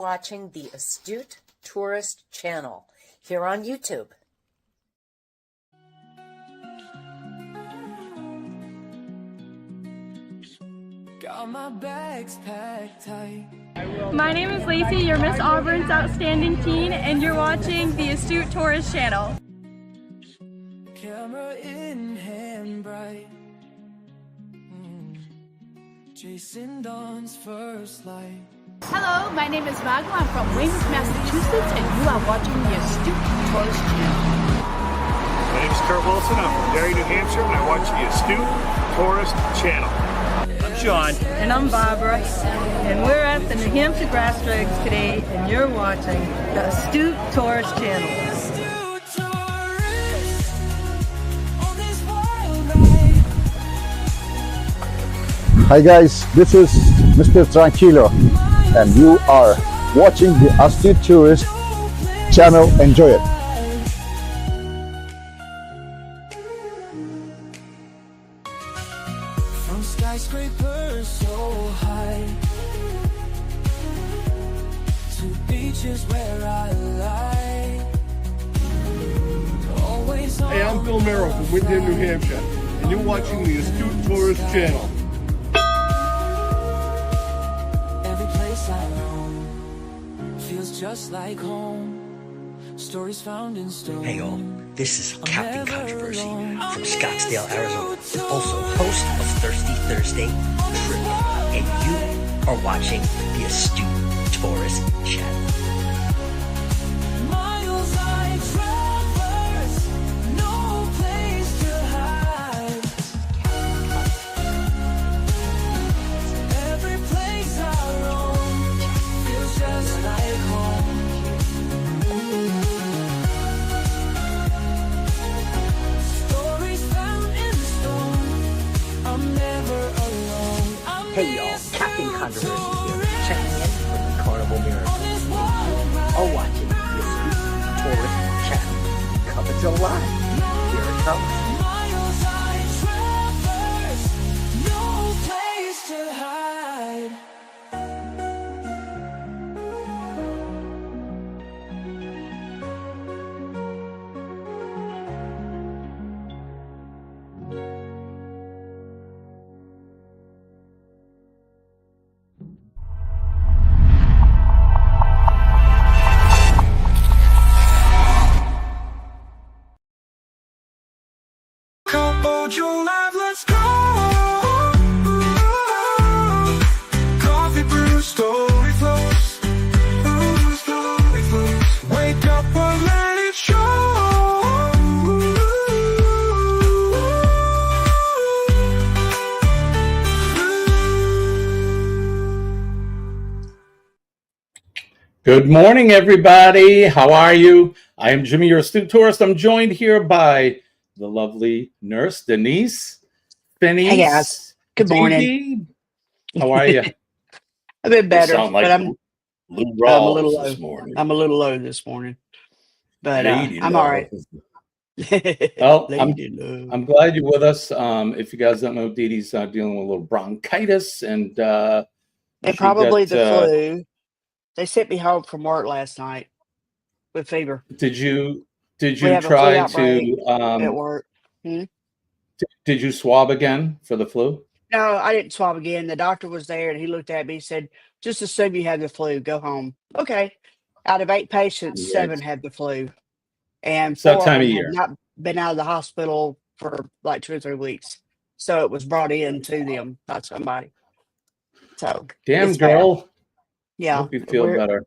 Watching the Astute Tourist channel here on YouTube. Got my bags packed tight. My name is Lacey, you're Miss Auburn's Outstanding Teen, and you're watching the Astute Tourist channel. Camera in hand bright. Chasing dawn's first light. Hello, my name is Magla. I'm from Weymouth, Massachusetts, and you are watching the Astute Tourist channel. My name is Kurt Wilson. I'm from Derry, New Hampshire, and I watch the Astute Tourist channel. I'm Sean. And I'm Barbara. And we're at the New Hampshire Grass Drags today, and you're watching the Astute Tourist channel. Hi guys, this is Mr. Tranquilo and you are watching the Astute Tourist channel. Enjoy it. From skyscrapers so high to beaches where I lie. Hey, I'm Bill Merrill from Windham, New Hampshire, and you're watching the Astute Tourist channel. Just like home, stories found in stone. Hey all, this is Captain Controversy from Scottsdale, Arizona, also host of Thirsty Thursday Trivia, and you are watching the Astute Tourist channel. Miles I traverse, no place to hide. Every place I roam feels just like home. Hey y'all, Captain Controversy here, checking in from the Carnival Miracle. And you are watching the Astute Tourist channel. Coming to life. Here it comes. Miles I traverse, no place to hide. Hold your life, let's go. Coffee brew, story flows. Story flows. Wake up and let it show. Good morning, everybody. How are you? I am Jimmy, your Astute Tourist. I'm joined here by the lovely nurse, Denise. Phineas. Hey guys. Good morning. How are you? A bit better, Sound like but I'm Lou a little Rawls low. this morning. I'm a little low this morning, but Lady I'm low. all right. Well, Lady low. I'm glad you're with us. If you guys don't know, Dee Dee's dealing with a little bronchitis, and And she probably got, the flu. They sent me home from work last night with fever. Did you We have a flu try outbreak to at work. did you swab again for the flu? No, I didn't swab again. The doctor was there and he looked at me and said, just assume you have the flu. Go home. Okay. Out of 8 patients, Yikes. 7 had the flu. And It's that 4 of time of them year. had not been out of the hospital for like 2 or 3 weeks. So it was brought in to them by somebody. So Damn, it's bad. girl. Yeah. Hope you feel better.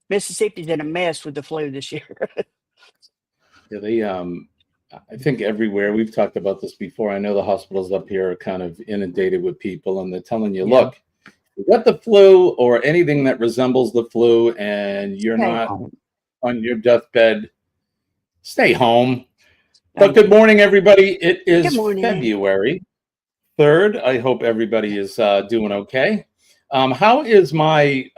Mississippi's in a mess with the flu this year. Yeah, they I think everywhere, we've talked about this before. I know the hospitals up here are kind of inundated with people, and they're telling you, look, you got the flu or anything that resembles the flu, and you're not on your deathbed, stay home. But good morning, everybody. It is February 3rd. I hope everybody is doing okay. How is my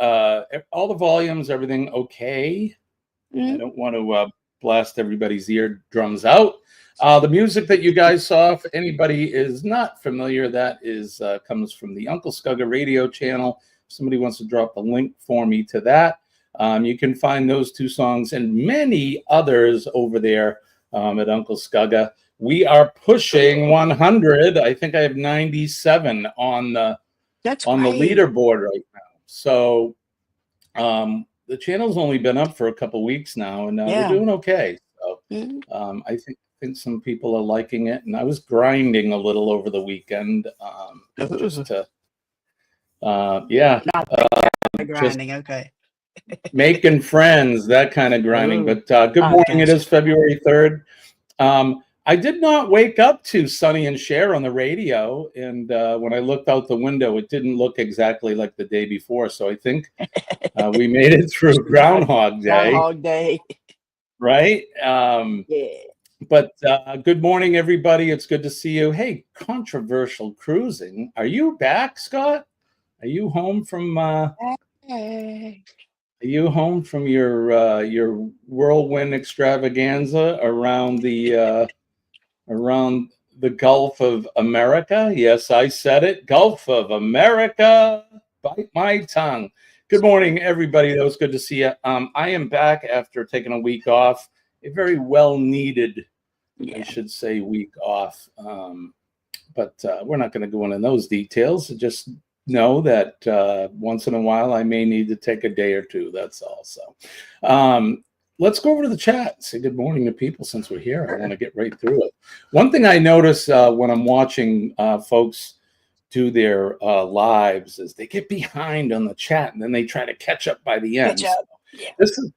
all the volumes, everything okay? I don't want to blast everybody's eardrums out. The music that you guys saw, if anybody is not familiar, that is comes from the Uncle Scugga radio channel somebody wants to drop the link for me to that, you can find those 2 songs and many others over there at Uncle Scugga. We are pushing 100. I think I have 97 on the leaderboard right now. So the channel's only been up for a couple weeks now, and we're doing okay. So I think some people are liking it, and I was grinding a little over the weekend just to grinding. Okay. Making friends, that kind of grinding. But good morning. It is February 3rd. I did not wake up to Sonny and Cher on the radio, and when I looked out the window, it didn't look exactly like the day before. So I think we made it through Groundhog Day. Groundhog Day. Right? Yeah. But good morning, everybody. It's good to see you. Hey, controversial cruising. Are you back, Scott? Are you home from your whirlwind extravaganza around the Gulf of America? Yes, I said it. Gulf of America. Bite my tongue. Good morning, everybody. That was good to see you. I am back after taking a week off. A very well needed, I should say, week off. But we're not going to go into those details. Just know that once in a while I may need to take a day or two. That's all. So let's go over to the chat. Say good morning to people since we're here. I want to get right through it. One thing I notice when I'm watching folks do their lives is they get behind on the chat and then they try to catch up by the end. This is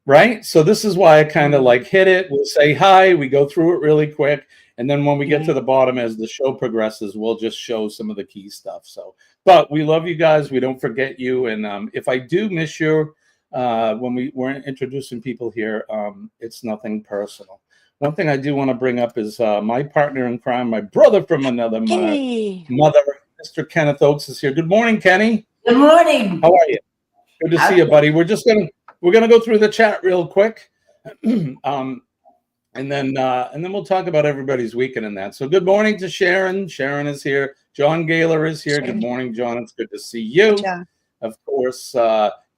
right. So this is why I kind of like hit it. We'll say hi. We go through it really quick. And then when we get to the bottom, as the show progresses, we'll just show some of the key stuff. So, but we love you guys. We don't forget you. And if I do miss you when we weren't introducing people here, it's nothing personal. One thing I do want to bring up is my partner in crime, my brother from another mother, Mr. Kenneth Oakes is here. Good morning, Kenny. Good morning. How are you? Good to see you, buddy. We're gonna go through the chat real quick. And then we'll talk about everybody's weekend and that. So good morning to Sharon. Sharon is here. John Gaylor is here. Good morning, John. It's good to see you. Of course,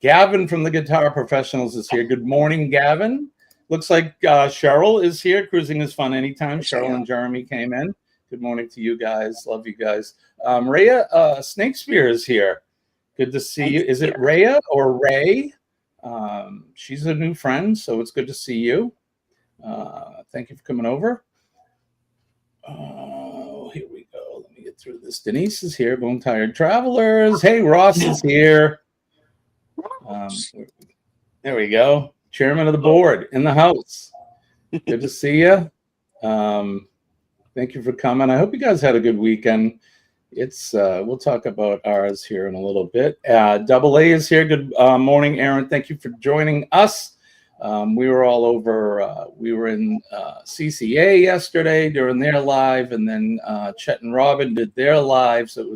Gavin from the Guitar Professionals is here. Good morning, Gavin. Looks like Cheryl is here. Cruising is fun anytime. Cheryl and Jeremy came in. Good morning to you guys. Love you guys. Rhea Snakespeare is here. Good to see you. Is it Rhea or Ray? She's a new friend, so it's good to see you. Thank you for coming over. Here we go. Let me get through this. Denise is here. Bone Tired Travelers. Hey, Ross is here. There we go. Chairman of the board in the house. Good to see you. Thank you for coming. I hope you guys had a good weekend. It's we'll talk about ours here in a little bit. Double A is here. Good morning, Aaron. Thank you for joining us. We were all over. We were in CCA yesterday during their live, and then Chet and Robin did their live. So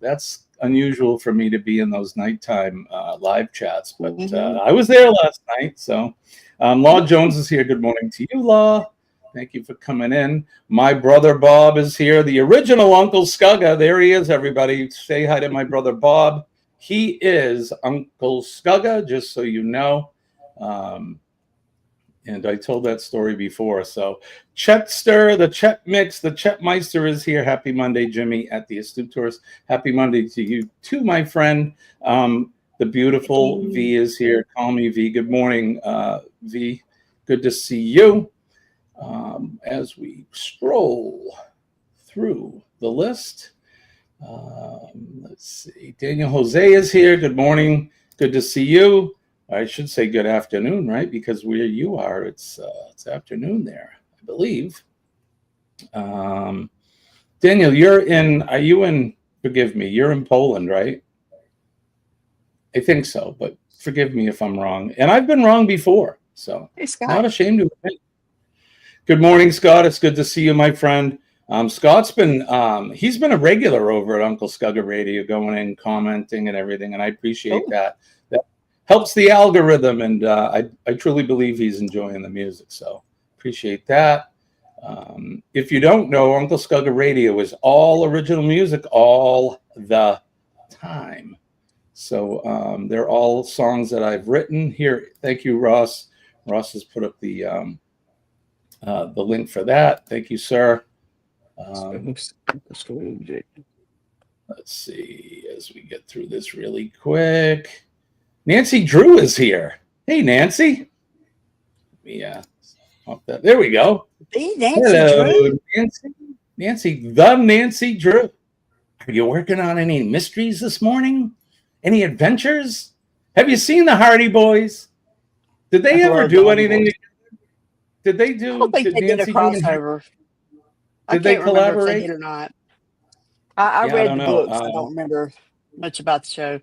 that's unusual for me to be in those nighttime live chats, but I was there last night. So Law Jones is here. Good morning to you, Law. Thank you for coming in. My brother Bob is here, the original Uncle Scugga. There he is, everybody. Say hi to my brother Bob. He is Uncle Scugga, just so you know. And I told that story before. So Chetster, the Chet Mix, the Chet Meister is here. Happy Monday, Jimmy at the Astute Tourist. Happy Monday to you too, my friend. The beautiful V is here. Call me V. Good morning, V. Good to see you. As we stroll through the list, let's see. Daniel Jose is here. Good morning. Good to see you. I should say good afternoon, right? Because where you are, it's afternoon there, I believe. Daniel, are you in, forgive me, you're in Poland, right? I think so, but forgive me if I'm wrong. And I've been wrong before, so not ashamed to admit. Good morning, Scott. It's good to see you, my friend. Scott's been, he's been a regular over at Uncle Scugga Radio, going in, commenting and everything, and I appreciate that. That helps the algorithm, and I truly believe he's enjoying the music, so appreciate that. If you don't know, Uncle Scugga Radio is all original music all the time. So they're all songs that I've written here. Thank you, Ross. Ross has put up the link for that. Thank you, sir. Let's see as we get through this really quick. Nancy Drew is here. Hey, Nancy. Yeah. There we go. Hey, Nancy Hello, Drew. Nancy, the Nancy Drew. Are you working on any mysteries this morning? Any adventures? Have you seen the Hardy Boys? Did they ever do anything? Did they do? I don't think they did a crossover. Did they collaborate? If they did or not. I read the books. I don't remember much about the show.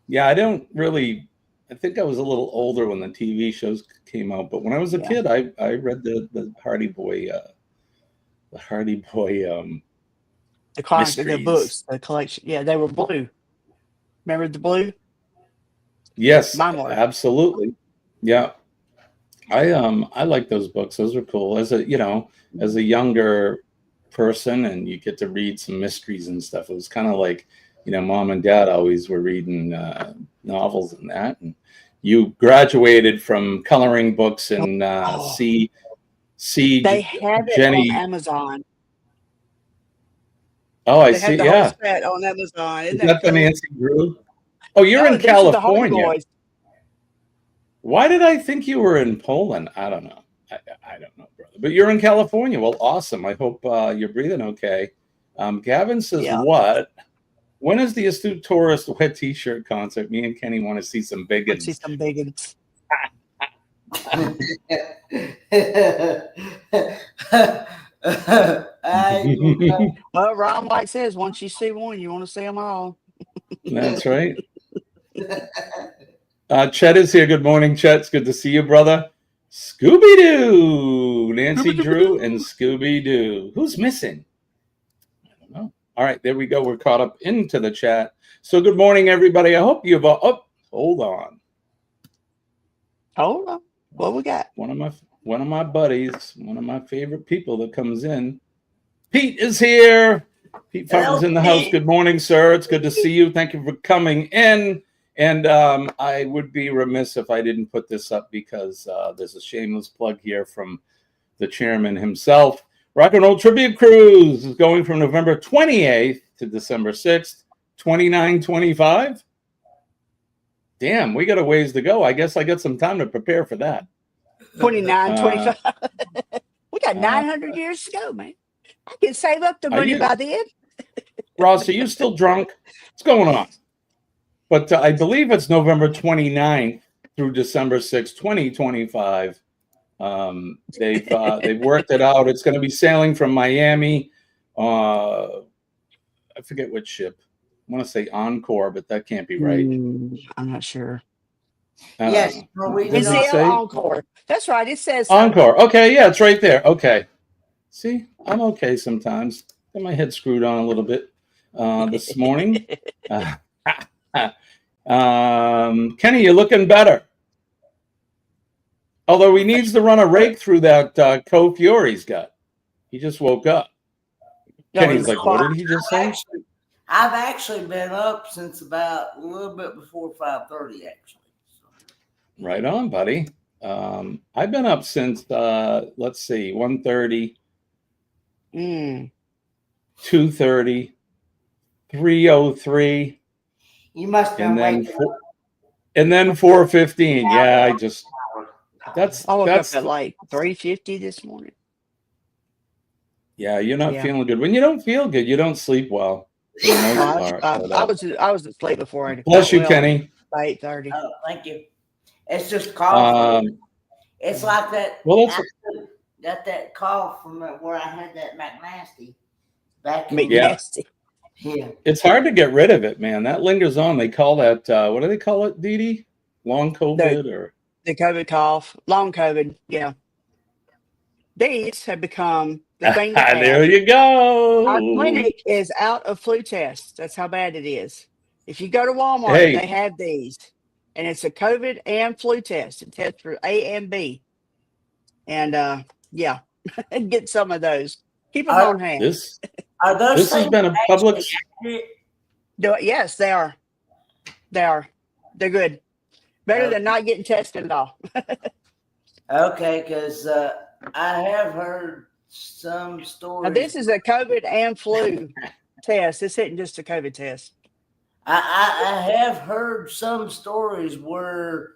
Yeah, I don't really. I think I was a little older when the TV shows came out, but when I was a kid, I read the Hardy Boy, the books, the collection. Yeah, they were blue. Remember the blue? Yes, Mine were. Absolutely. Yeah, I like those books. Those are cool. As a younger person, and you get to read some mysteries and stuff. It was kind of like, Mom and Dad always were reading novels and that. And you graduated from coloring books and see. They have it Jenny on Amazon. Oh, I they see. Have the Yeah, whole set on Amazon. Is that the Nancy Drew? Oh, you're in these are the Hardy California. Boys. Why did I think you were in Poland? I don't know. I don't know, brother. But you're in California. Well, awesome. I hope you're breathing okay. Gavin says, what? When is the Astute Tourist wet t-shirt concert? Me and Kenny want to see some big uns. See some big uns. Well, Ron White says, once you see one, you want to see them all. That's right. Chet is here. Good morning, Chet. It's good to see you, brother. Scooby-Doo. Nancy Drew and Scooby-Doo. Who's missing? I don't know. All right, there we go. We're caught up into the chat. So good morning, everybody. I hope you've all... Oh, hold on. Hold on. What we got? One of my buddies, one of my favorite people that comes in. Pete is here. Pete Fountain's in the house. Good morning, sir. It's good to see you. Thank you for coming in. And I would be remiss if I didn't put this up because there's a shameless plug here from the chairman himself. Rock and Roll Tribute Cruise is going from November 28th to December 6th, 29-25. Damn, we got a ways to go. I guess I got some time to prepare for that. 29, 25. We got 900 years to go, man. I can save up the money by then. Ross, are you still drunk? What's going on? But I believe it's November 29th through December 6th, 2025. They've worked it out. It's going to be sailing from Miami. I forget which ship. I want to say Encore, but that can't be right. I'm not sure. Yes, It's Encore. That's right. It says Encore. Okay, yeah, it's right there. Okay. See, I'm okay sometimes. Got my head screwed on a little bit this morning. Kenny, you're looking better. Although he needs to run a rake through that Co Fury's got. He just woke up. Kenny's like, what did he just say? I've actually been up since about a little bit before 5:30, actually. Right on, buddy. I've been up since let's see, 1:30, 2:30, 3:03. You must have and then 4:15. Yeah, I woke up at like 3:50 this morning. Yeah, you're not feeling good. When you don't feel good, you don't sleep well. I was asleep before I. Bless you, Kenny. By 8:30. Oh, thank you. It's just cough. It's like that. Well, got that cough from where I had that McNasty back in McNasty. Yeah. It's hard to get rid of it, man. That lingers on. They call that what do they call it, Dee Dee? Long COVID or the COVID cough, long COVID. Yeah. These have become the thing. There you go. Our clinic is out of flu tests. That's how bad it is. If you go to Walmart, they have these. And it's a COVID and flu test. It tests for A and B. And get some of those. Keep them on hand. Are those this has been a public. Yes, they are. They are. They're good. Better Okay. than not getting tested at all. Okay, because I have heard some Now, stories. this is a COVID and flu test. This isn't just a COVID test. I have heard some stories where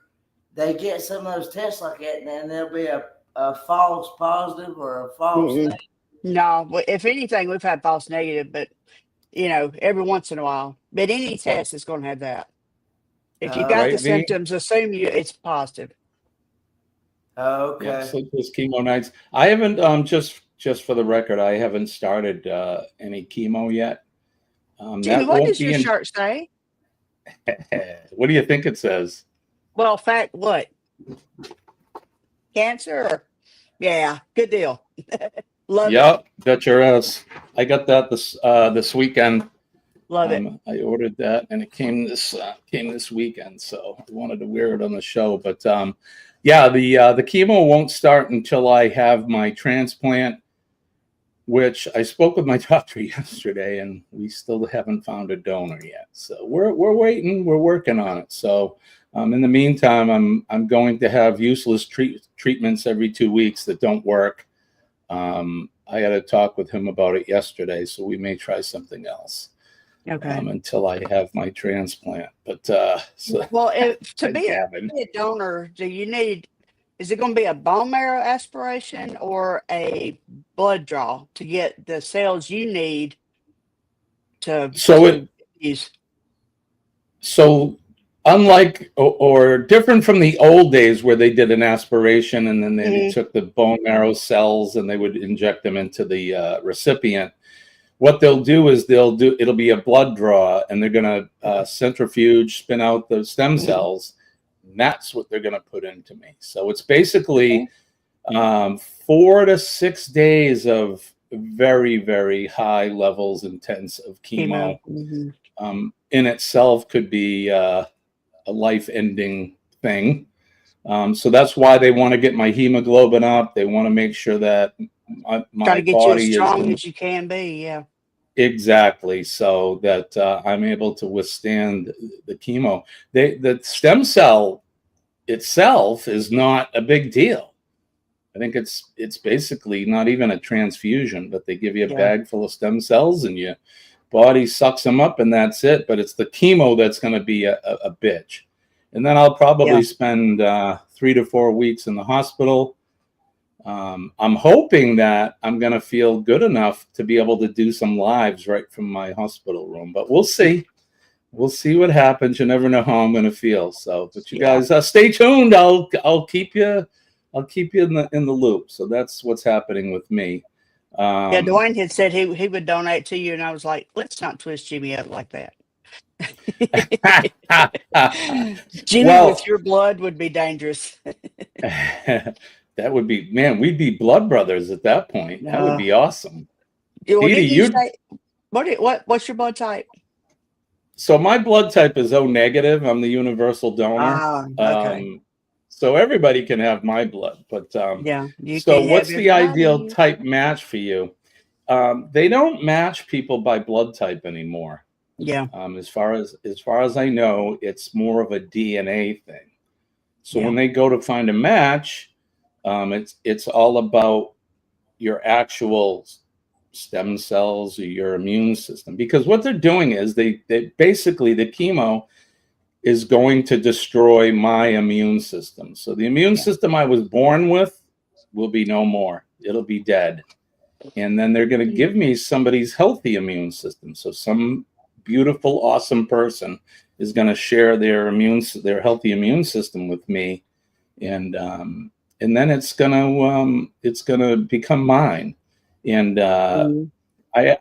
they get some of those tests like that, and then there'll be a false positive or a false negative. No, if anything, we've had false negative, but every once in a while. But any test is going to have that. If you got Right, the V? symptoms, assume it's positive. Okay. Yeah, so those chemo nights. I haven't just for the record, I haven't started any chemo yet. Jimmy, That what won't does be your in. shirt say? What do you think it says? Well, fact, what? Cancer? Yeah, good deal. Love it. Yep, bet your ass. I got that this weekend. Love it. I ordered that and it came this weekend, so I wanted to wear it on the show. But yeah, the chemo won't start until I have my transplant, which I spoke with my doctor yesterday, and we still haven't found a donor yet. So we're waiting. We're working on it. So in the meantime, I'm going to have useless treatments every 2 weeks that don't work. I had a talk with him about it yesterday, so we may try something else. Okay. Until I have my transplant. But well, to be a donor, is it going to be a bone marrow aspiration or a blood draw to get the cells you need to use? So unlike or different from the old days where they did an aspiration and then they took the bone marrow cells and they would inject them into the recipient. What they'll do is it'll be a blood draw, and they're going to centrifuge, spin out the stem cells. And that's what they're going to put into me. So it's basically 4 to 6 days of very, very high levels, intense of chemo. In itself could be a life-ending thing. So that's why they want to get my hemoglobin up. They want to make sure that my try to get body you as strong as you can be. Yeah. Exactly, so that I'm able to withstand the chemo. The stem cell itself is not a big deal. I think it's basically not even a transfusion, but they give you a bag full of stem cells and your body sucks them up and that's it. But it's the chemo that's going to be a bitch. And then I'll probably spend 3 to 4 weeks in the hospital. I'm hoping that I'm going to feel good enough to be able to do some lives right from my hospital room, but we'll see. We'll see what happens. You never know how I'm going to feel. So, but you guys stay tuned. I'll keep you in the loop. So that's what's happening with me. Dwayne had said he would donate to you, and I was like, let's not twist Jimmy up like that. Jimmy with your blood would be dangerous. That would be, man, we'd be blood brothers at that point. That would be awesome. What's your blood type? So my blood type is O negative. I'm the universal donor. Okay. So everybody can have my blood. But so what's the ideal type match for you? They don't match people by blood type anymore. Yeah. As far as I know, it's more of a DNA thing. So when they go to find a match, it's all about your actual stem cells or your immune system, because what they're doing is they basically, the chemo is going to destroy my immune system. So the immune system I was born with will be no more. It'll be dead. And then they're going to give me somebody's healthy immune system. So some beautiful, awesome person is going to share their healthy immune system with me. And then it's gonna become mine. And I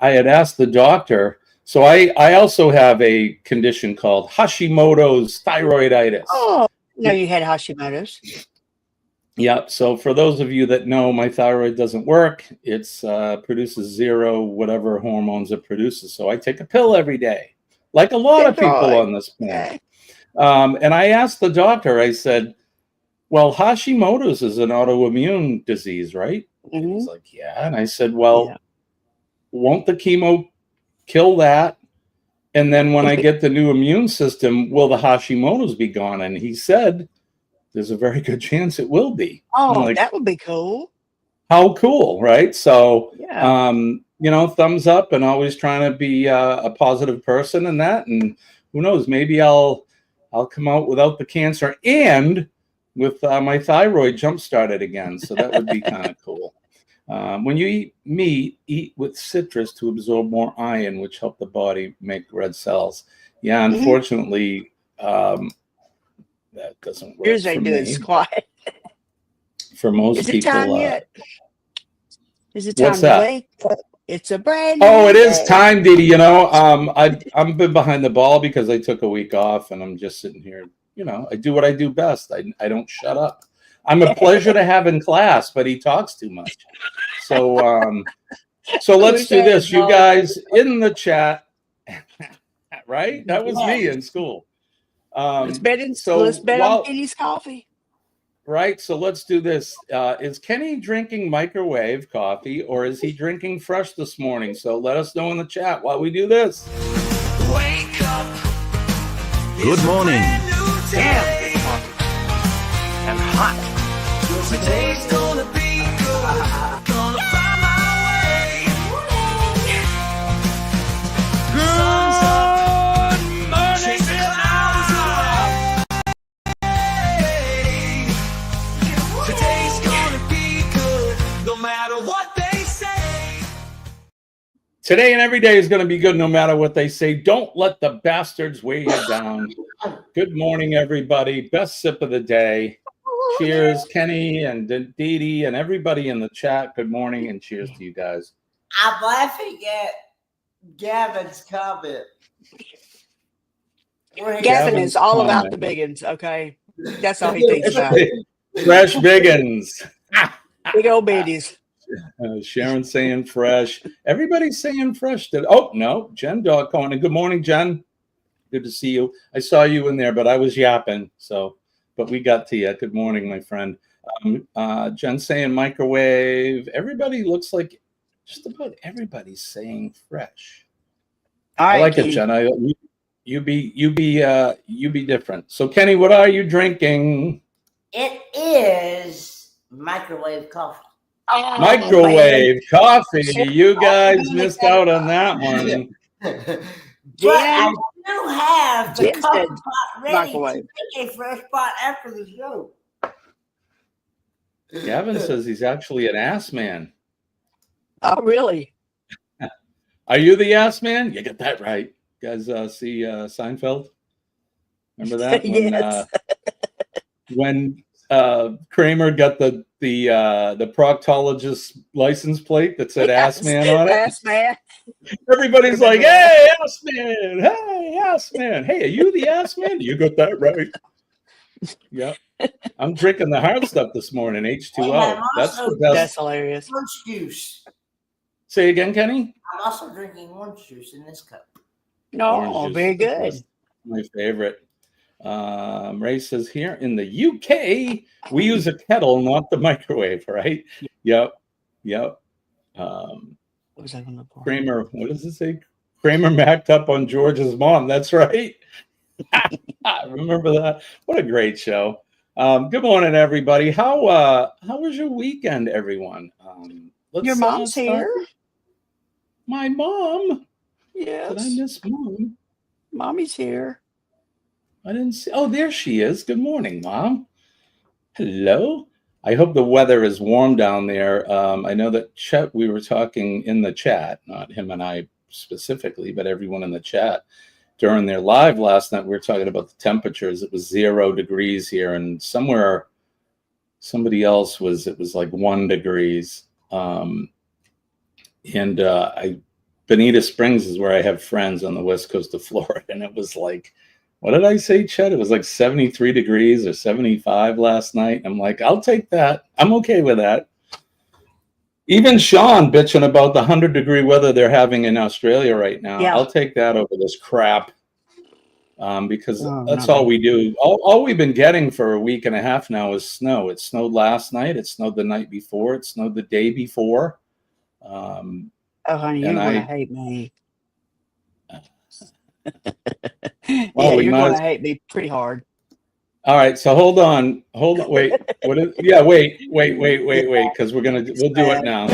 had asked the doctor. So I also have a condition called Hashimoto's thyroiditis. Oh, no, you had Hashimoto's. Yeah. So for those of you that know, my thyroid doesn't work. It's produces zero whatever hormones it produces. So I take a pill every day, like a lot of people on this planet. And I asked the doctor. I said, well, Hashimoto's is an autoimmune disease, right? And he's like, yeah. And I said, well, won't the chemo kill that? And then when I get the new immune system, will the Hashimoto's be gone? And he said, there's a very good chance it will be. Oh, like, that would be cool. How cool, right? So, yeah. You know, thumbs up, and always trying to be a positive person in that. And who knows, maybe I'll come out without the cancer and with my thyroid jump started again. So that would be kind of cool. When you eat meat, eat with citrus to absorb more iron, which help the body make red cells. Yeah, unfortunately, that doesn't work Here's for they me. doing squat. For most Is it people, time yet? Is it time what's to that? wake up? It's a brand new Oh, it is day. time, Dee Dee. You know, I've been behind the ball because I took a week off, and I'm just sitting here. You know, I do what I do best. I don't shut up. I'm a pleasure to have in class, but he talks too much. So so let's do this. You guys in the chat, right? That was me in school. Let's bet on Kenny's coffee. Right, so let's do this. Is Kenny drinking microwave coffee, or is he drinking fresh this morning? So let us know in the chat while we do this. Wake up. Good morning. Damn. And hot. Today's gonna be good. Gonna find my way. Sun's up. Chase the clouds away. Today's gonna be good, no matter what they say. Today and every day is going to be good no matter what they say. Don't let the bastards weigh you down. Good morning, everybody. Best sip of the day. Cheers, Kenny and Dee Dee and everybody in the chat. Good morning and cheers to you guys. I'm laughing at Gavin's comment. Gavin is all about the biggins, okay? That's all he thinks about. Fresh biggins. Big old biddies. Sharon saying fresh. Everybody's saying fresh. Oh, no. Jen Dog calling. Good morning, Jen. Good to see you. I saw you in there, but I was yapping. But we got to you. Good morning, my friend. Jen saying microwave. Everybody looks like just about everybody's saying fresh. I like it, Jen. You be different. So, Kenny, what are you drinking? It is microwave coffee. Oh, microwave coffee. You guys missed out on that one. But I do have the coffee pot ready microwave. to make a fresh pot after the show. Gavin says he's actually an ass man. Oh, really? Are you the ass man? You get that right. You guys see Seinfeld? Remember that? Yes. When Kramer got the proctologist license plate that said "ass man" on it. Ass man. Everybody's like, "Hey, ass man! Hey, ass man! Hey, are you the ass man?" You got that right. Yep. I'm drinking the hard stuff this morning. H2O. That's the best. That's hilarious. Orange juice. Say again, Kenny. I'm also drinking orange juice in this cup. No, very good. My favorite. Ray says here in the UK we use a kettle, not the microwave, right? Yep. What was that on the board? Kramer, what does it say? Kramer macked up on George's mom. That's right. Remember that? What a great show. Good morning, everybody. How was your weekend, everyone? Your mom's here. My mom. Yes. Did I miss mom? Mommy's here. I didn't see. Oh, there she is. Good morning, Mom. Hello. I hope the weather is warm down there. I know that Chet, we were talking in the chat, not him and I specifically, but everyone in the chat during their live last night. We were talking about the temperatures. It was 0 degrees here, and somewhere somebody else was. It was like 1 degrees. Bonita Springs is where I have friends on the west coast of Florida, and it was like, what did I say, Chet? It was like 73 degrees or 75 last night. I'm like, I'll take that. I'm okay with that. Even Sean bitching about the 100-degree weather they're having in Australia right now. Yeah. I'll take that over this crap because that's all we do. All we've been getting for a week and a half now is snow. It snowed last night. It snowed the night before. It snowed the day before. Oh, honey, you're going to hate me. Yeah, we you're might going as to hate me pretty hard. All right, so hold on, wait. What is? Yeah, wait, because we'll do it now.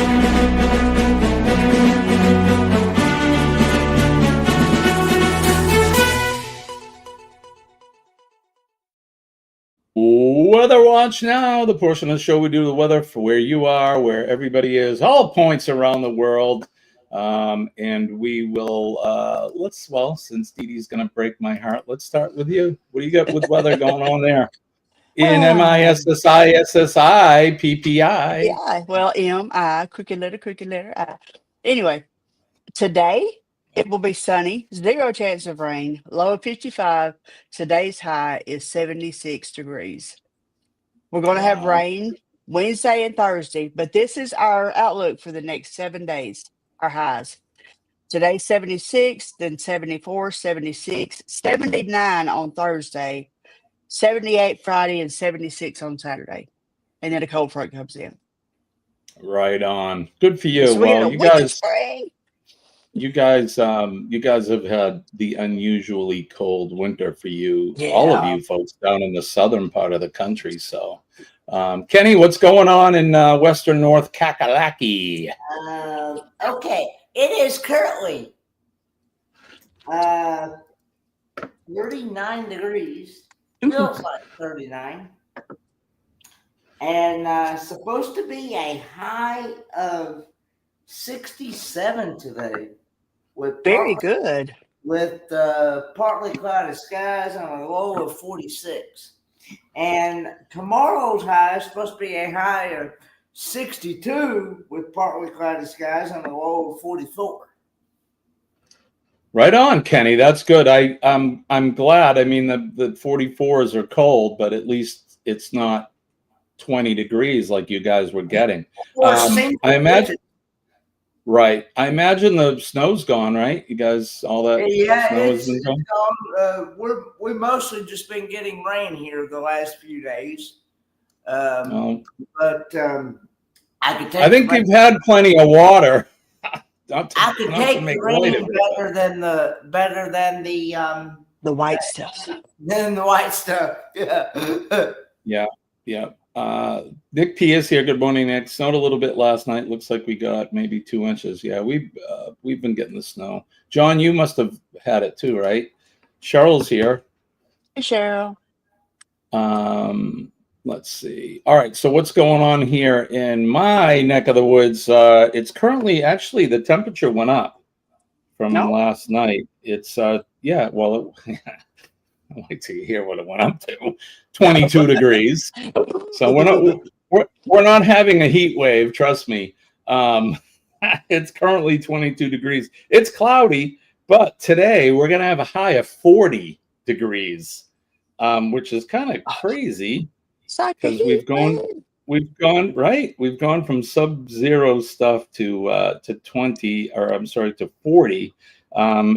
Weather watch now, the portion of the show we do the weather for where you are, where everybody is, all points around the world. And we will since Dee Dee's gonna break my heart, let's start with you. What do you got with weather going on there? In MISSISSI PPI. Yeah, well, M-I, crooked letter I. Anyway, today it will be sunny, 0 chance of rain, low of 55. Today's high is 76 degrees. We're going to have rain Wednesday and Thursday, but this is our outlook for the next 7 days, our highs. Today, 76, then 74, 76, 79 on Thursday, 78 Friday, and 76 on Saturday. And then a cold front comes in. Right on. Good for you. So we had a you wicked guys, spring. you guys have had the unusually cold winter for you, all of Yeah. you folks down in the southern part of the country. So, Kenny, what's going on in Western North Kakalaki? Okay, it is currently 39 degrees. Feels like 39. And supposed to be a high of 67 today. With Very good. With partly cloudy skies and a low of 46. And tomorrow's high is supposed to be a high of 62 with partly cloudy skies and a low of 44. Right on, Kenny. That's good. I'm glad. I mean, the 44s are cold, but at least it's not 20 degrees like you guys were getting. I imagine. Right. I imagine the snow's gone, right? You guys, all that snow has been gone. We mostly just been getting rain here the last few days. But I think you've had plenty of water. I could take the rain better than the white stuff. Than the white stuff. Yeah. Yeah. Nick P is here. Good morning, Nick. Snowed a little bit last night. Looks like we got maybe 2 inches. Yeah, we've been getting the snow. John, you must have had it too, right? Cheryl's here. Hey, Cheryl. Let's see. All right. So what's going on here in my neck of the woods? It's currently actually the temperature went up from last night. It's yeah. Well, I'd like to hear what it went up to. 22 degrees. So we're not having a heat wave. Trust me. It's currently 22 degrees. It's cloudy, but today we're gonna have a high of 40 degrees, which is kind of crazy because we've gone from sub-zero stuff to 20, or I'm sorry, to 40.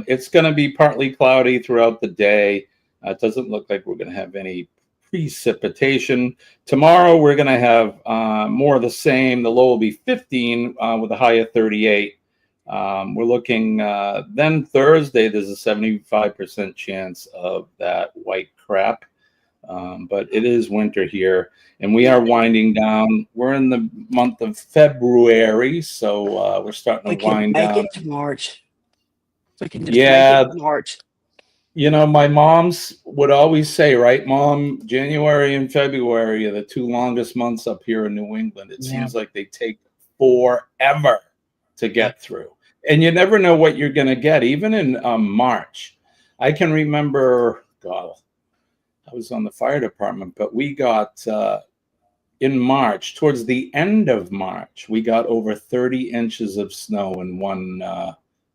It's going to be partly cloudy throughout the day. It doesn't look like we're going to have any precipitation. Tomorrow, we're going to have more of the same. The low will be 15 with a high of 38. We're looking, then Thursday, there's a 75% chance of that white crap. But it is winter here, and we are winding down. We're in the month of February, so we're starting to wind down. We can make it to March. We can just make it to March. You know, my moms would always say, right, Mom, January and February are the 2 longest months up here in New England. It seems like they take forever to get through. And you never know what you're going to get, even in March. I can remember, God, I was on the fire department, but we got, in March, towards the end of March, we got over 30 inches of snow in one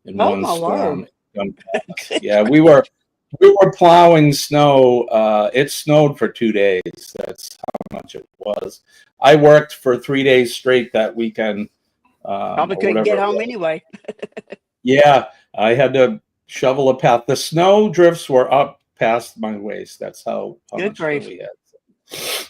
storm. Yeah, we were plowing snow. It snowed for 2 days. That's how much it was. I worked for 3 days straight that weekend. Probably couldn't get home anyway. Yeah, I had to shovel a path. The snow drifts were up past my waist. That's how much snow we had.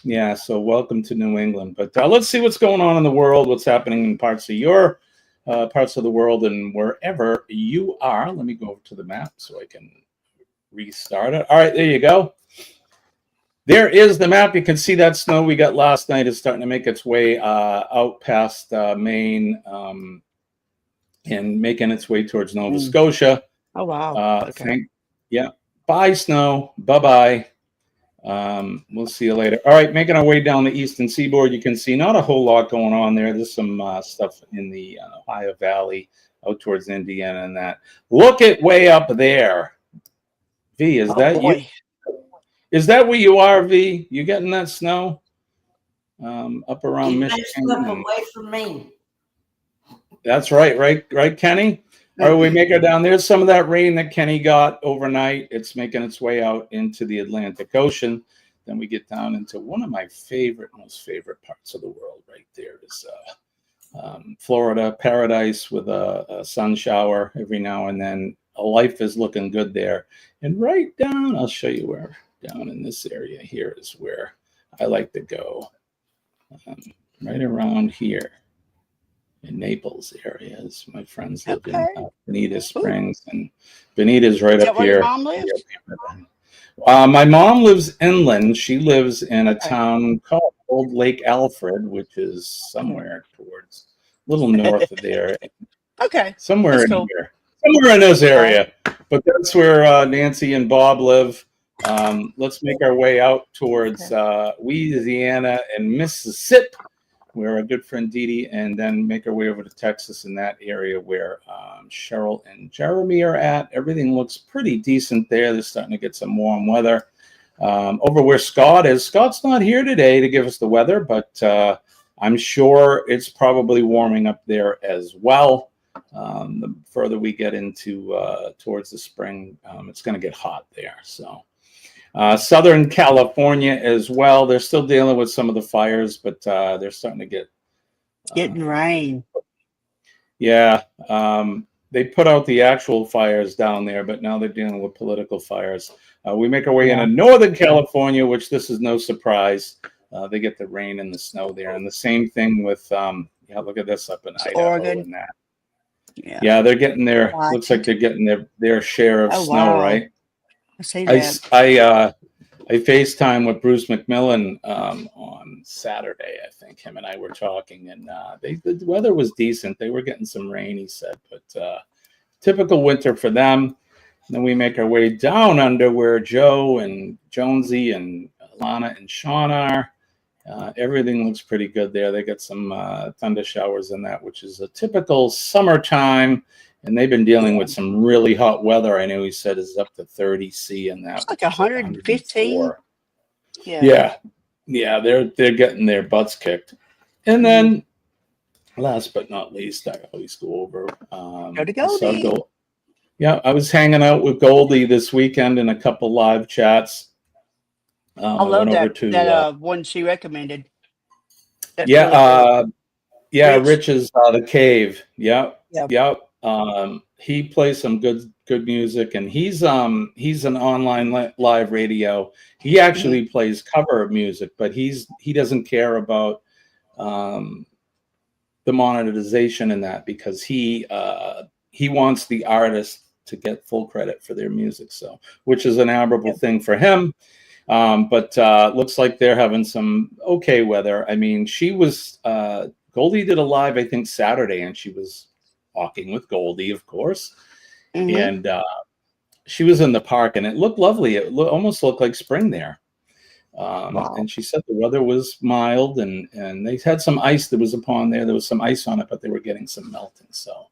Yeah, so welcome to New England. But let's see what's going on in the world, what's happening in parts of your parts of the world, and wherever you are. Let me go over to the map so I can restart it. All right, there you go. There is the map. You can see that snow we got last night is starting to make its way out past Maine and making its way towards Nova Scotia. Oh, wow. Okay. Yeah. Bye, snow. Bye-bye. We'll see you later. All right, making our way down the eastern seaboard. You can see not a whole lot going on there. There's some stuff in the Ohio Valley out towards Indiana and that. Look at way up there. V, is that you? Is that where you are, V? You getting that snow up around Michigan? Away from me. That's right, right, Kenny? All right, we make it down. There's some of that rain that Kenny got overnight. It's making its way out into the Atlantic Ocean. Then we get down into one of my most favorite parts of the world right there is Florida, paradise with a sun shower every now and then. Life is looking good there. And right down, I'll show you where, down in this area here is where I like to go. Right around here. In Naples areas. My friends live in Bonita Springs, and Bonita's right up here. Where your mom lives? My mom lives inland. She lives in a town called Old Lake Alfred, which is somewhere towards a little north of there. Okay. Somewhere in here. Somewhere in this area. But that's where Nancy and Bob live. Let's make our way out towards Louisiana and Mississippi, where our good friend Dee Dee, and then make our way over to Texas in that area where Cheryl and Jeremy are at. Everything looks pretty decent there. They're starting to get some warm weather. Over where Scott is. Scott's not here today to give us the weather, but I'm sure it's probably warming up there as well. The further we get into towards the spring, it's going to get hot there. So. Southern California as well. They're still dealing with some of the fires, but they're starting to getting rain. Yeah. They put out the actual fires down there, but now they're dealing with political fires. We make our way into Northern California, which this is no surprise. They get the rain and the snow there. And the same thing with, look at this up in Idaho Oregon. And that. Yeah, they're getting their, looks like they're getting their share of snow, right? I FaceTime with Bruce McMillan on Saturday. I think him and I were talking, and the weather was decent. They were getting some rain, he said, but typical winter for them. And then we make our way down under where Joe and Jonesy and Lana and Sean are. Everything looks pretty good there. They got some thunder showers in that, which is a typical summertime. And they've been dealing with some really hot weather. I know he said is up to 30 C and that. It's like 115. Yeah, they're getting their butts kicked. And then, last but not least, I always go over. Go to Goldie. Yeah, I was hanging out with Goldie this weekend in a couple live chats. I love that one she recommended. That's really Rich's The Cave. Yep. He plays some good music, and he's an online live radio. He actually plays cover music, but he doesn't care about the monetization in that, because he wants the artist to get full credit for their music. So, which is an admirable thing for him. But looks like they're having some okay weather. I mean, Goldie did a live, I think, Saturday, and she was walking with Goldie, of course. And she was in the park, and it looked lovely. It almost looked like spring there. And she said the weather was mild, and they had some ice that was upon there. There was some ice on it, but they were getting some melting. So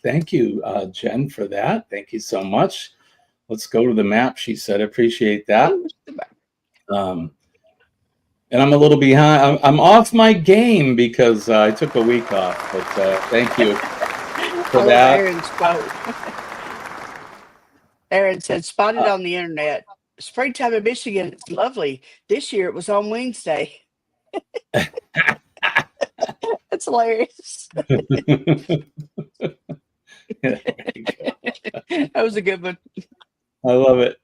thank you, Jen, for that. Thank you so much. Let's go to the map, she said. Appreciate that. And I'm a little behind. I'm off my game because I took a week off. But thank you for that. Aaron said, spotted on the internet. Springtime in Michigan, it's lovely. This year it was on Wednesday. That's hilarious. That was a good one. I love it.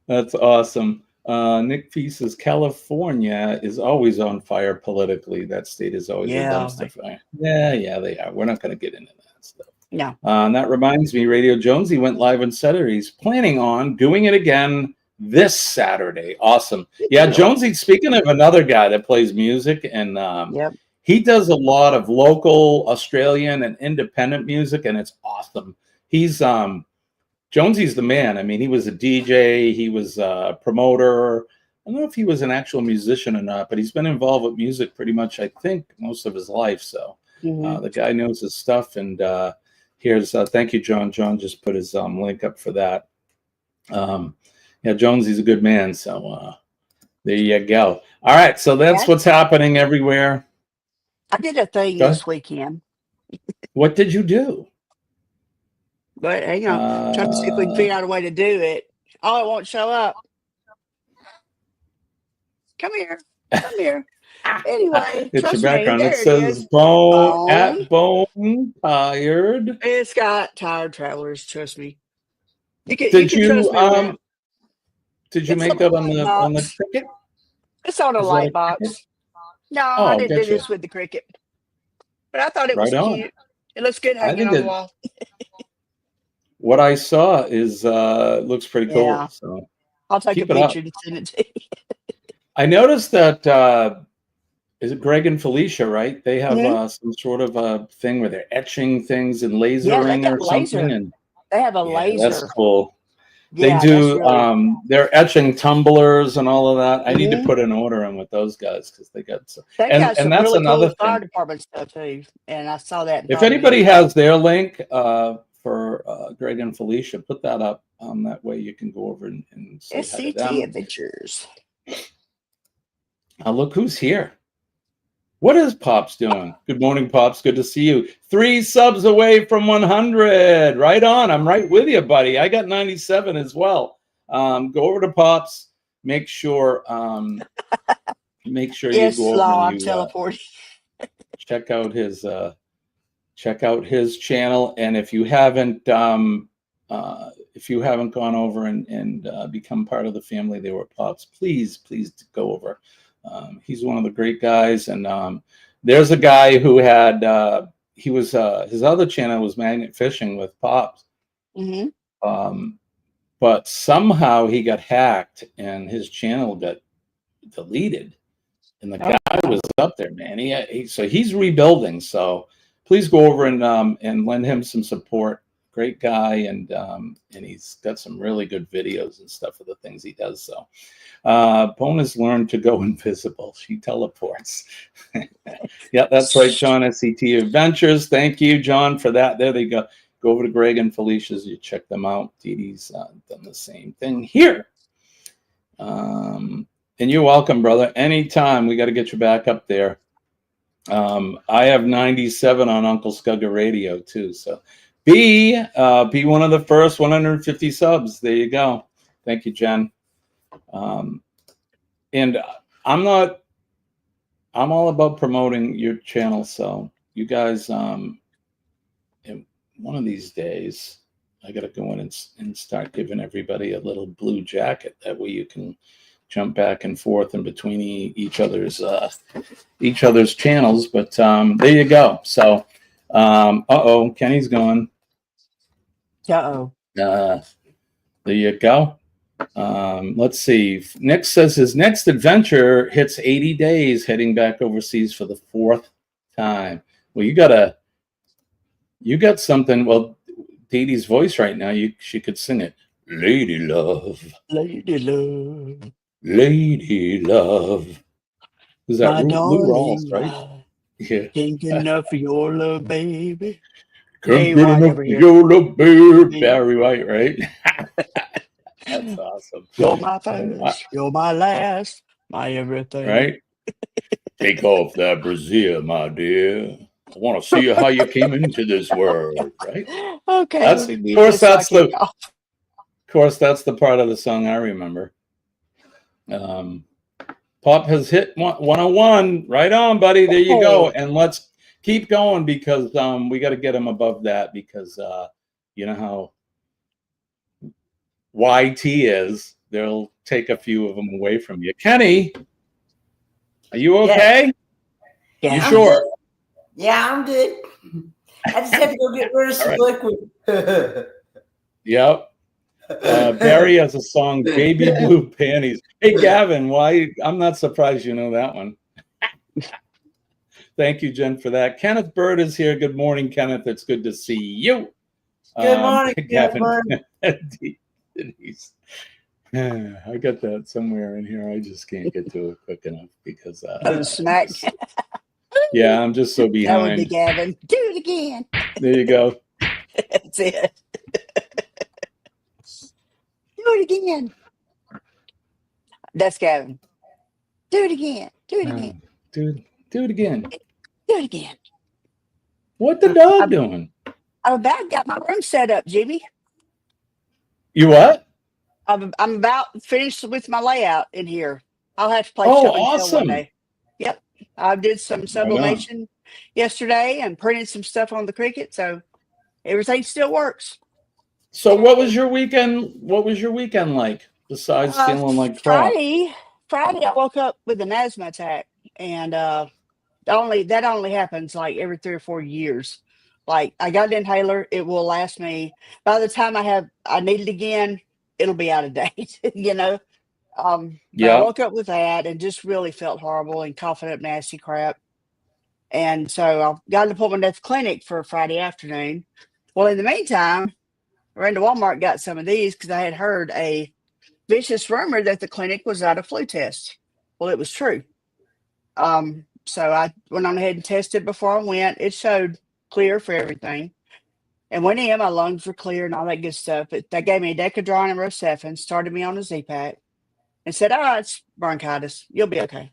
That's awesome. Nick P says California is always on fire politically. That state is always a dumpster fire. Yeah, they are. We're not going to get into that stuff. No. And that reminds me, Radio Jonesy went live and said it. He's planning on doing it again this Saturday. Awesome. Yeah, Jonesy, speaking of another guy that plays music, and he does a lot of local Australian and independent music, and it's awesome. He's Jonesy's the man. I mean, he was a DJ, he was a promoter. I don't know if he was an actual musician or not, but he's been involved with music pretty much, I think, most of his life. So the guy knows his stuff. And here's thank you, John. John just put his link up for that. Yeah, Jonesy's a good man. So there you go. All right, so that's what's happening everywhere. I did a thing this weekend. What did you do? But hang on, trying to see if we can figure out a way to do it. Oh, it won't show up. Come here. Come here. Anyway, it's trust your background. me, It says bone at bone tired. It's got tired travelers. Trust me. You can Did you you trust me on that. did you It's make that on on the box. cricket? It's on a Is that light a box. cricket? No, Oh, I didn't do gotcha. this with the cricket, but I thought it was Right on. cute. It looks good I hanging think on the wall. what I saw is looks pretty cool. Yeah. So I'll take a keep it up. picture to send it to you. I noticed that is it Greg and Felicia, right? They have some sort of a thing where they're etching things and Yeah, they lasering got or laser. something. And They have a yeah, laser. that's cool. Yeah, They that's do really. they're etching tumblers and all of that. I need to Mhm. put an order in with those guys because they got some, They've got some that's really another cool fire thing. department stuff too, and I saw that. If anybody has their link for Greg and Felicia, put that up. That way you can go over and say hi to SCT them. Adventures. Look who's here. What is Pops doing? Good morning, Pops. Good to see you. 3 subs away from 100. Right on. I'm right with you, buddy. I got 97 as well. Go over to Pops. Make sure Yes, you go over Law, and I'm you teleporting. check out his channel. And if you haven't gone over and become part of the family there with Pops, please go over. He's one of the great guys. And there's a guy who had his other channel was Magnet Fishing with Pops. But somehow he got hacked and his channel got deleted. And the guy was up there, man. So he's rebuilding. So please go over and lend him some support. Great guy, and he's got some really good videos and stuff of the things he does. So Bone has learned to go invisible. She teleports. Yeah, that's right, John. SCT Adventures. Thank you, John, for that. There they go. Go over to Greg and Felicia's. You check them out. Dee Dee's done the same thing here. And you're welcome, brother. Anytime. We got to get you back up there. I have 97 on Uncle Scugga Radio too. So be one of the first 150 subs. There you go. Thank you, Jen. And I'm all about promoting your channel. So you guys, one of these days, I got to go in and start giving everybody a little blue jacket. That way you can jump back and forth in between each other's channels. But there you go. So, Kenny's gone. There you go. Let's see. Nick says his next adventure hits 80 days, heading back overseas for the 4th time. Well, you got something. Well, Dee Dee's voice right now. She could sing it. Lady love. Lady love. Lady love. Is that Lou Rawls, right? Yeah. Can't get enough of your love, baby. Can't get enough of your love, baby. Barry White, right? That's awesome. You're my first. You're my last. My everything. Right? Take off that brassiere, my dear. I want to see how you came into this world, right? Okay. Of course, that's the part of the song I remember. Pop has hit 101. Right on, buddy. There you go. And let's keep going because we got to get him above that because you know how YT is. They'll take a few of them away from you. Kenny, are you okay? Yeah. You sure? Yeah, I'm good. I just had to go get rid of some liquid. Yep. Barry has a song, Baby Blue Panties. Hey, Gavin, why? I'm not surprised you know that one. Thank you, Jen, for that. Kenneth Bird is here. Good morning, Kenneth. It's good to see you. Good morning, Gavin. Denise. I got that somewhere in here. I just can't get to it quick enough because smack. Yeah, I'm just so behind. That would be Gavin. Do it again. There you go. That's it. Do it again. That's Gavin. Do it again. Do it again. Do it again. Do it again. What the dog doing? I'm about got my room set up, Jimmy. You what? I'm about finished with my layout in here. I'll have to play Oh, show and tell one awesome. day. Yep. I did some sublimation yesterday and printed some stuff on the Cricut, so everything still works. So what was your weekend? What was your weekend like besides feeling like crap? Friday I woke up with an asthma attack, and that only happens like every 3 or 4 years. Like, I got an inhaler, it will last me. By the time I need it again, it'll be out of date, you know. But I woke up with that and just really felt horrible and coughing up nasty crap. And so I got an appointment at the clinic for Friday afternoon. Well, in the meantime, I ran to Walmart and got some of these because I had heard a vicious rumor that the clinic was out of flu tests. Well, it was true. So I went on ahead and tested before I went. It showed clear for everything. And went in, my lungs were clear and all that good stuff. But they gave me a Decadron and Rosefin, started me on a Z-Pack, and said, it's bronchitis. You'll be okay.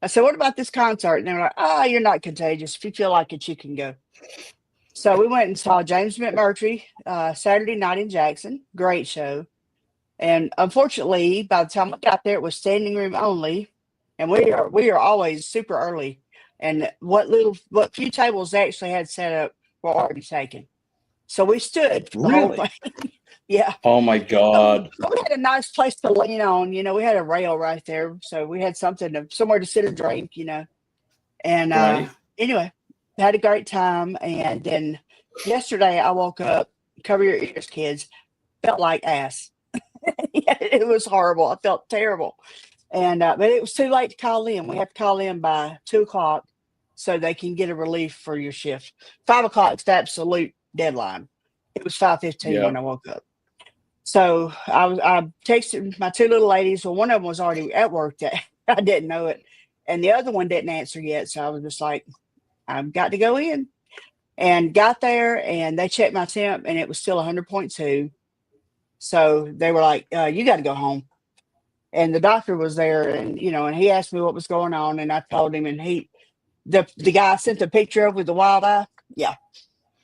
I said, what about this concert? And they were like, you're not contagious. If you feel like it, you can go. So we went and saw James McMurtry Saturday night in Jackson. Great show. And unfortunately, by the time I got there, it was standing room only. And we are always super early. And what few tables they actually had set up were already taken. So we stood for the whole thing. Yeah. Oh my God. We had a nice place to lean on. You know, we had a rail right there. So we had somewhere to sit and drink, you know. And anyway, had a great time. And then yesterday I woke up, cover your ears, kids, felt like ass. It was horrible. I felt terrible. And but it was too late to call in. We have to call in by 2:00 so they can get a relief for your shift. 5:00 is the absolute deadline. It was 5:15 when I woke up. So I texted my 2 little ladies. Well, one of them was already at work that I didn't know it, and the other one didn't answer yet. So I was just like, I've got to go in, and got there, and they checked my temp, and it was still 100.2. So they were like, you got to go home. And the doctor was there, and and he asked me what was going on, and I told him, and the guy I sent the picture of with the wild eye. Yeah.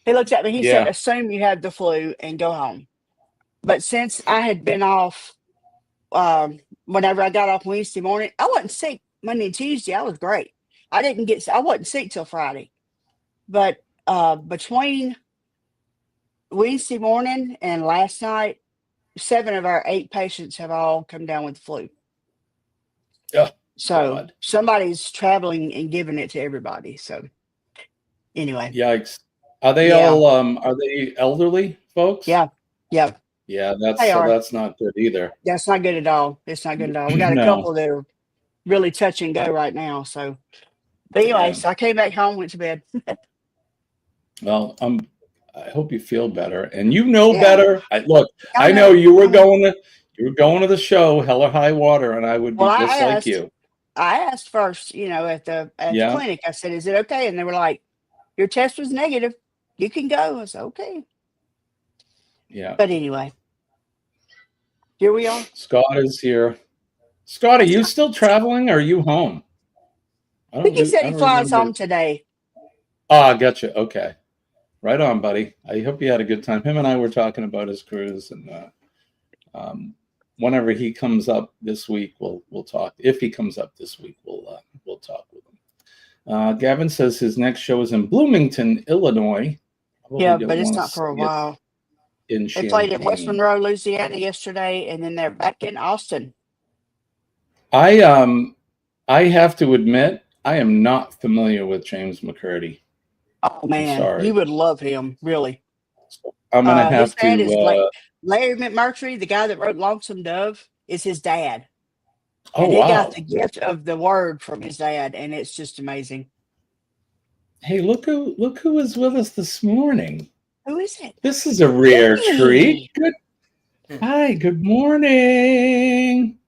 He looked at me, he said, assume you have the flu and go home. But since I had been off, whenever I got off Wednesday morning, I wasn't sick Monday and Tuesday. I was great. I wasn't sick till Friday. But between Wednesday morning and last night, 7 of our 8 patients have all come down with the flu. Yeah. So somebody's traveling and giving it to everybody. So anyway. Yikes. Are they all are they elderly folks? Yeah. Yeah. Yeah, that's not good either. That's not good at all. It's not good at all. We got a couple that are really touch and go right now. So but anyway, so I came back home, went to bed. Well, I hope you feel better, and better. I know you were going to the show, Hell or High Water, and I would be like you. I asked first, at the clinic. I said, "Is it okay?" And they were like, "Your test was negative. You can go." I said, "Okay." Yeah. But anyway, here we are. Scott is here. Scott, are you still traveling, or are you home? I think he said he flies home today. Ah, gotcha. Okay. Right on, buddy. I hope you had a good time. Him and I were talking about his cruise, and whenever he comes up this week, we'll talk. If he comes up this week, we'll talk with him. Gavin says his next show is in Bloomington, Illinois. Yeah, but it's not for a while. They played at West Monroe, Louisiana yesterday, and then they're back in Austin. I have to admit, I am not familiar with James McCurdy. Oh man, sorry. you would love him, really. I'm gonna have His dad is to. Larry McMurtry, the guy that wrote Lonesome Dove, is his dad. Oh And he got wow! the gift of the word from his dad, and it's just amazing. Hey, look who is with us this morning. Who is it? This is a rare treat. Hey. Hi, good morning.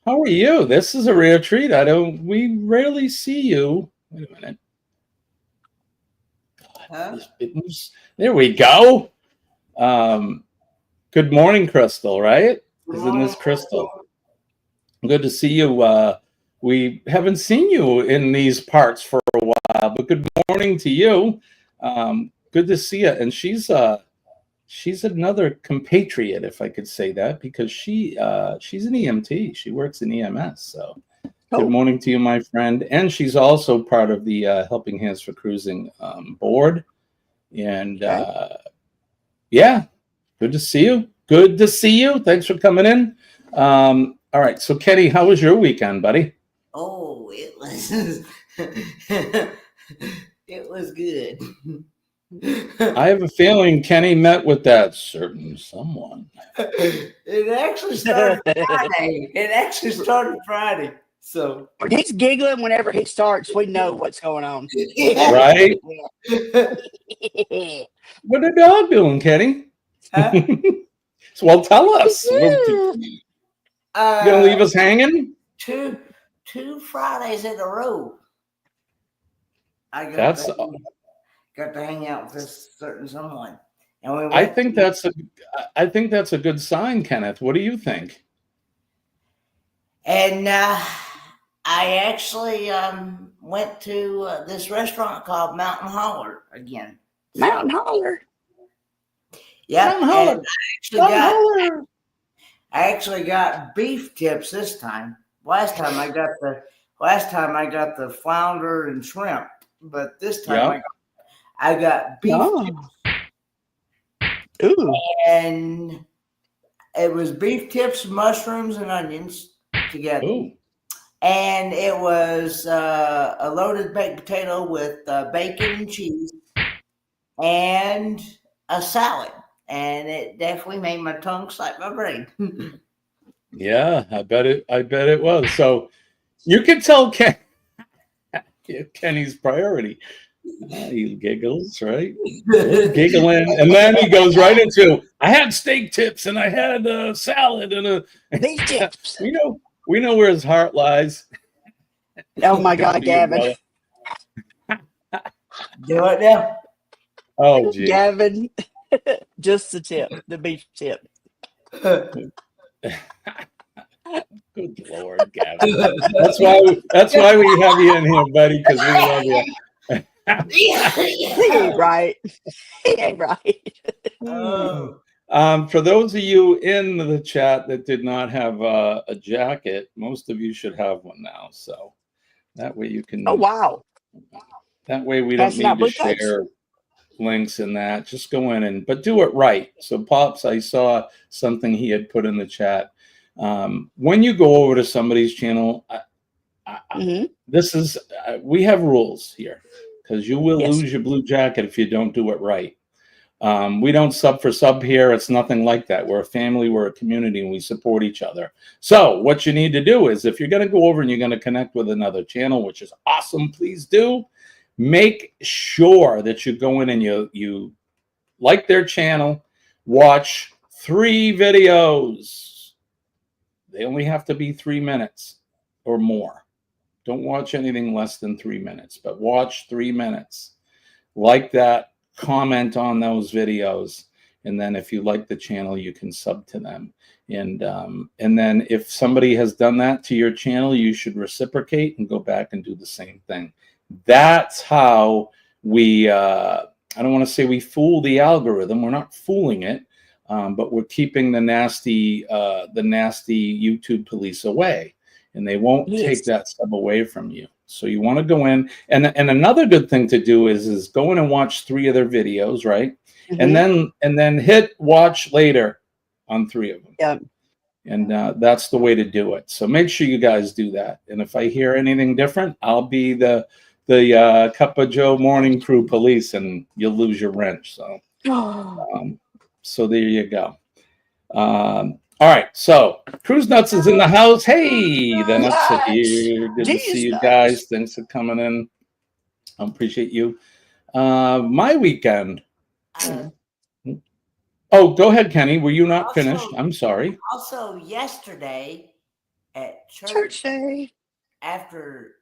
How are you? This is a rare treat. We rarely see you. Wait a minute. Huh? There we go. Good morning, Crystal, right? Isn't this Crystal? Good to see you. We haven't seen you in these parts for a while, but good morning to you. Good to see you. And she's another compatriot, if I could say that, because she's an EMT. She works in EMS. So good morning to you, my friend. And she's also part of the Helping Hands for Cruising board. And yeah, good to see you. Good to see you. Thanks for coming in. All right. So Kenny, how was your weekend, buddy? Oh, it was it was good. I have a feeling Kenny met with that certain someone. It actually started Friday. So When he's giggling whenever he starts, we know what's going on. Right? What the dog doing, Kenny? Huh? Well, tell us. You gonna leave us hanging? Two Fridays in a row. I got to hang out with this certain someone, and we went I think that's a good sign, Kenneth. What do you think? And I actually went to this restaurant called Mountain Holler again. Mountain Holler. Yeah, Mountain Holler. I actually got beef tips this time. Last time I got the flounder and shrimp, but this time I got beef tips. Ooh. And it was beef tips, mushrooms, and onions together. Ooh. And it was a loaded baked potato with bacon and cheese and a salad. And it definitely made my tongue slap my brain. Yeah, I bet it was. So you can tell Kenny's priority. He giggles, right? Giggling, and then he goes right into, I had steak tips and I had a salad and a Beef tips. We know where his heart lies. Oh my God, Gavin. Do it now. Oh, geez. Gavin. Just the tip, the beef tip. Good Lord, Gavin. That's why we have you in here, buddy, because we love you. He ain't right. He ain't right. For those of you in the chat that did not have a jacket, most of you should have one now. So that way you can. Oh wow. That way we don't need to share links in that. Just go in but do it right. So Pops, I saw something he had put in the chat. When you go over to somebody's channel, this is we have rules here, because you will lose your blue jacket if you don't do it right. We don't sub for sub here. It's nothing like that. We're a family, we're a community, and we support each other. So what you need to do is, if you're going to go over and you're going to connect with another channel, which is awesome, please do. Make sure that you go in and you like their channel, watch 3 videos. They only have to be 3 minutes or more. Don't watch anything less than 3 minutes, but watch 3 minutes. Like that, comment on those videos, and then if you like the channel, you can sub to them. And then if somebody has done that to your channel, you should reciprocate and go back and do the same thing. That's how we, I don't want to say we fool the algorithm. We're not fooling it, but we're keeping the nasty YouTube police away, and they won't take that sub away from you. So you want to go in, and another good thing to do is go in and watch 3 of their videos, right? And then hit watch later on 3 of them. Yeah. And that's the way to do it. So make sure you guys do that. And if I hear anything different, I'll be the the Cup of Joe Morning Crew Police, and you'll lose your wrench. So, so there you go. All right, so Cruise Nuts is in the house. Hey, the Nuts are here. Good to see you guys. Thanks for coming in. I appreciate you. My weekend. Oh, go ahead, Kenny. Were you not finished? I'm sorry. Also, yesterday at Church day. after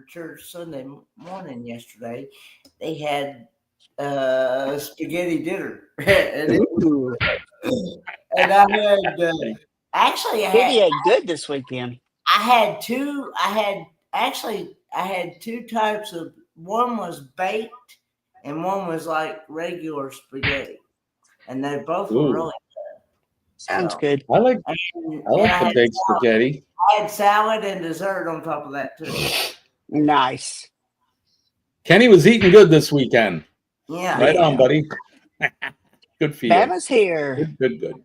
church Sunday morning yesterday, they had spaghetti dinner. And I had actually I ate good this weekend. I had two types of, one was baked and one was like regular spaghetti, and they both were really good. Sounds good. I like the baked spaghetti. I had salad and dessert on top of that too. Nice. Kenny was eating good this weekend. Yeah. Right on, buddy. Good for you. Bama's here. Good.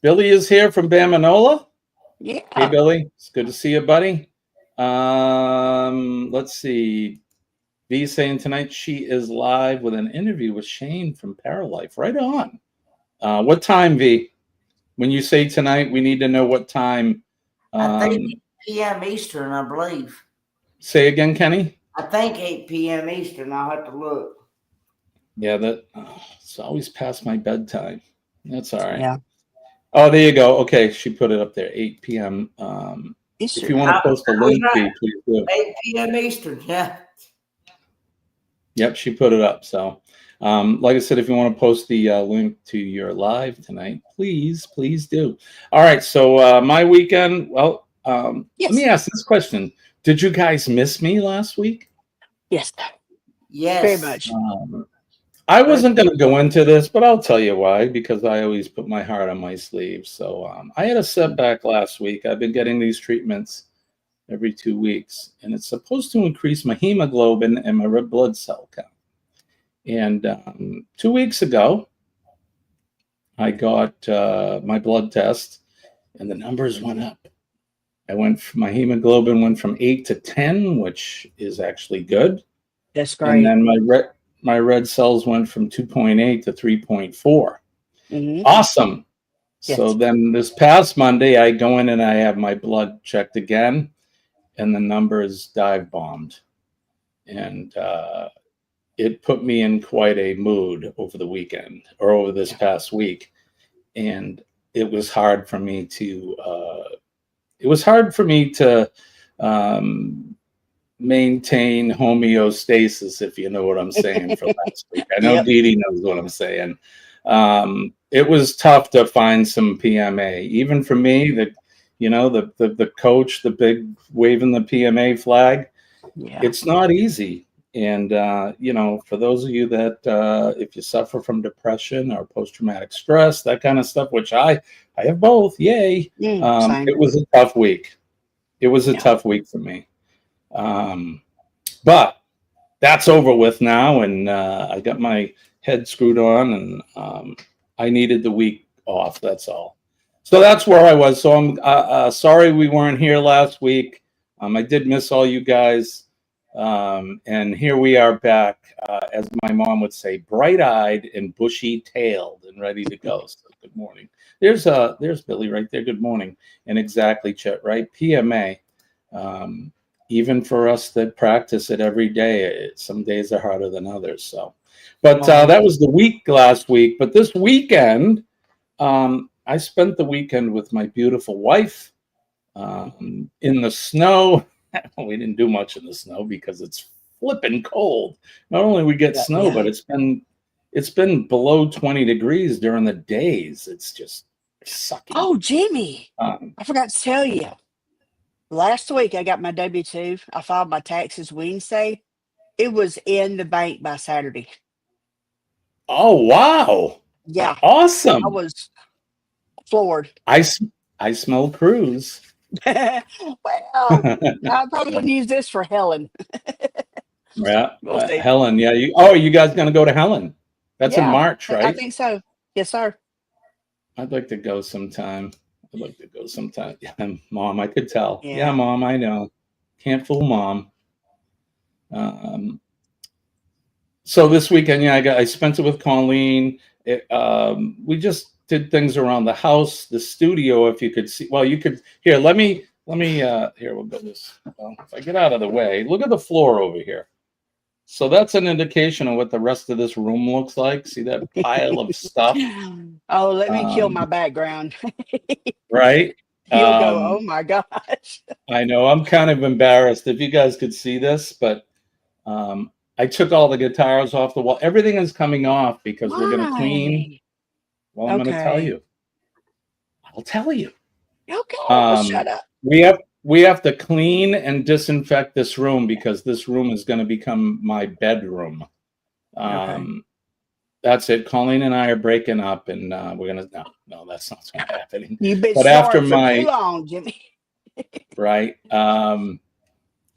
Billy is here from Bamanola. Yeah. Hey, Billy. It's good to see you, buddy. Let's see. V saying tonight she is live with an interview with Shane from Paralife. Right on. What time, V? When you say tonight, we need to know what time. I think 8 p.m. Eastern, I believe. Say again, Kenny? I think 8 p.m. Eastern. I'll have to look. Yeah, it's always past my bedtime. That's all right. Yeah. Oh, there you go. Okay, she put it up there, 8 p.m. If you want to post a link, please do. 8 p.m. Eastern, yeah. Yep, she put it up. So, like I said, if you want to post the link to your live tonight, please do. All right, so my weekend, well, let me ask this question. Did you guys miss me last week? Yes. Yes. Very much. I wasn't going to go into this, but I'll tell you why, because I always put my heart on my sleeve. So I had a setback last week. I've been getting these treatments every 2 weeks, and it's supposed to increase my hemoglobin and my red blood cell count. And 2 weeks ago, I got my blood test, and the numbers went up. My hemoglobin went from 8 to 10, which is actually good. That's great. And then my red cells went from 2.8 to 3.4. Mm-hmm. Awesome. Yes. So then this past Monday, I go in and I have my blood checked again, and the numbers dive bombed. And it put me in quite a mood over the weekend, or over this past week. And it was hard for me to maintain homeostasis, if you know what I'm saying, from last week. I know Dee Dee knows what I'm saying. It was tough to find some PMA, even for me. The coach, the big waving the PMA flag. Yeah. It's not easy. And for those of you that if you suffer from depression or post-traumatic stress, that kind of stuff, which I have both, yay. It was a tough week. It was a tough week for me. But that's over with now, and I got my head screwed on, and I needed the week off. That's all. So that's where I was. So I'm sorry we weren't here last week. I did miss all you guys, and here we are back, as my mom would say, bright-eyed and bushy-tailed and ready to go. So good morning. There's Billy right there. Good morning. And exactly, Chet, right? PMA. Even for us that practice it every day, some days are harder than others. So, but that was the week last week. But this weekend, I spent the weekend with my beautiful wife in the snow. We didn't do much in the snow because it's flipping cold. Not only we get snow, but it's been below 20 degrees during the days. It's just sucking. Oh, Jimmy, I forgot to tell you. Last week, I got my W-2. I filed my taxes Wednesday. It was in the bank by Saturday. Oh, wow. Yeah. Awesome. I was floored. I smell cruise. Well, I probably wouldn't use this for Helen. Yeah. Helen, yeah. You guys going to go to Helen? That's in March, right? I think so. Yes, sir. I'd like to go sometime. Yeah, Mom, I could tell. Yeah, Mom, I know. Can't fool Mom. So this weekend, yeah, I spent it with Colleen. We just did things around the house, the studio. If you could see, well, you could here. Let me. Here, we'll go this. Well, if I get out of the way, look at the floor over here. So that's an indication of what the rest of this room looks like. See that pile of stuff? Oh, let me kill my background. Right? You'll go, oh my gosh. I know. I'm kind of embarrassed if you guys could see this, but I took all the guitars off the wall. Everything is coming off because we're going to clean. Well, I'm going to tell you. I'll tell you. Okay, well, shut up. We have to clean and disinfect this room because this room is going to become my bedroom. That's it. Colleen and I are breaking up, and we're gonna. No, that's not going to happen. You've been but after for too long, Jimmy. Right.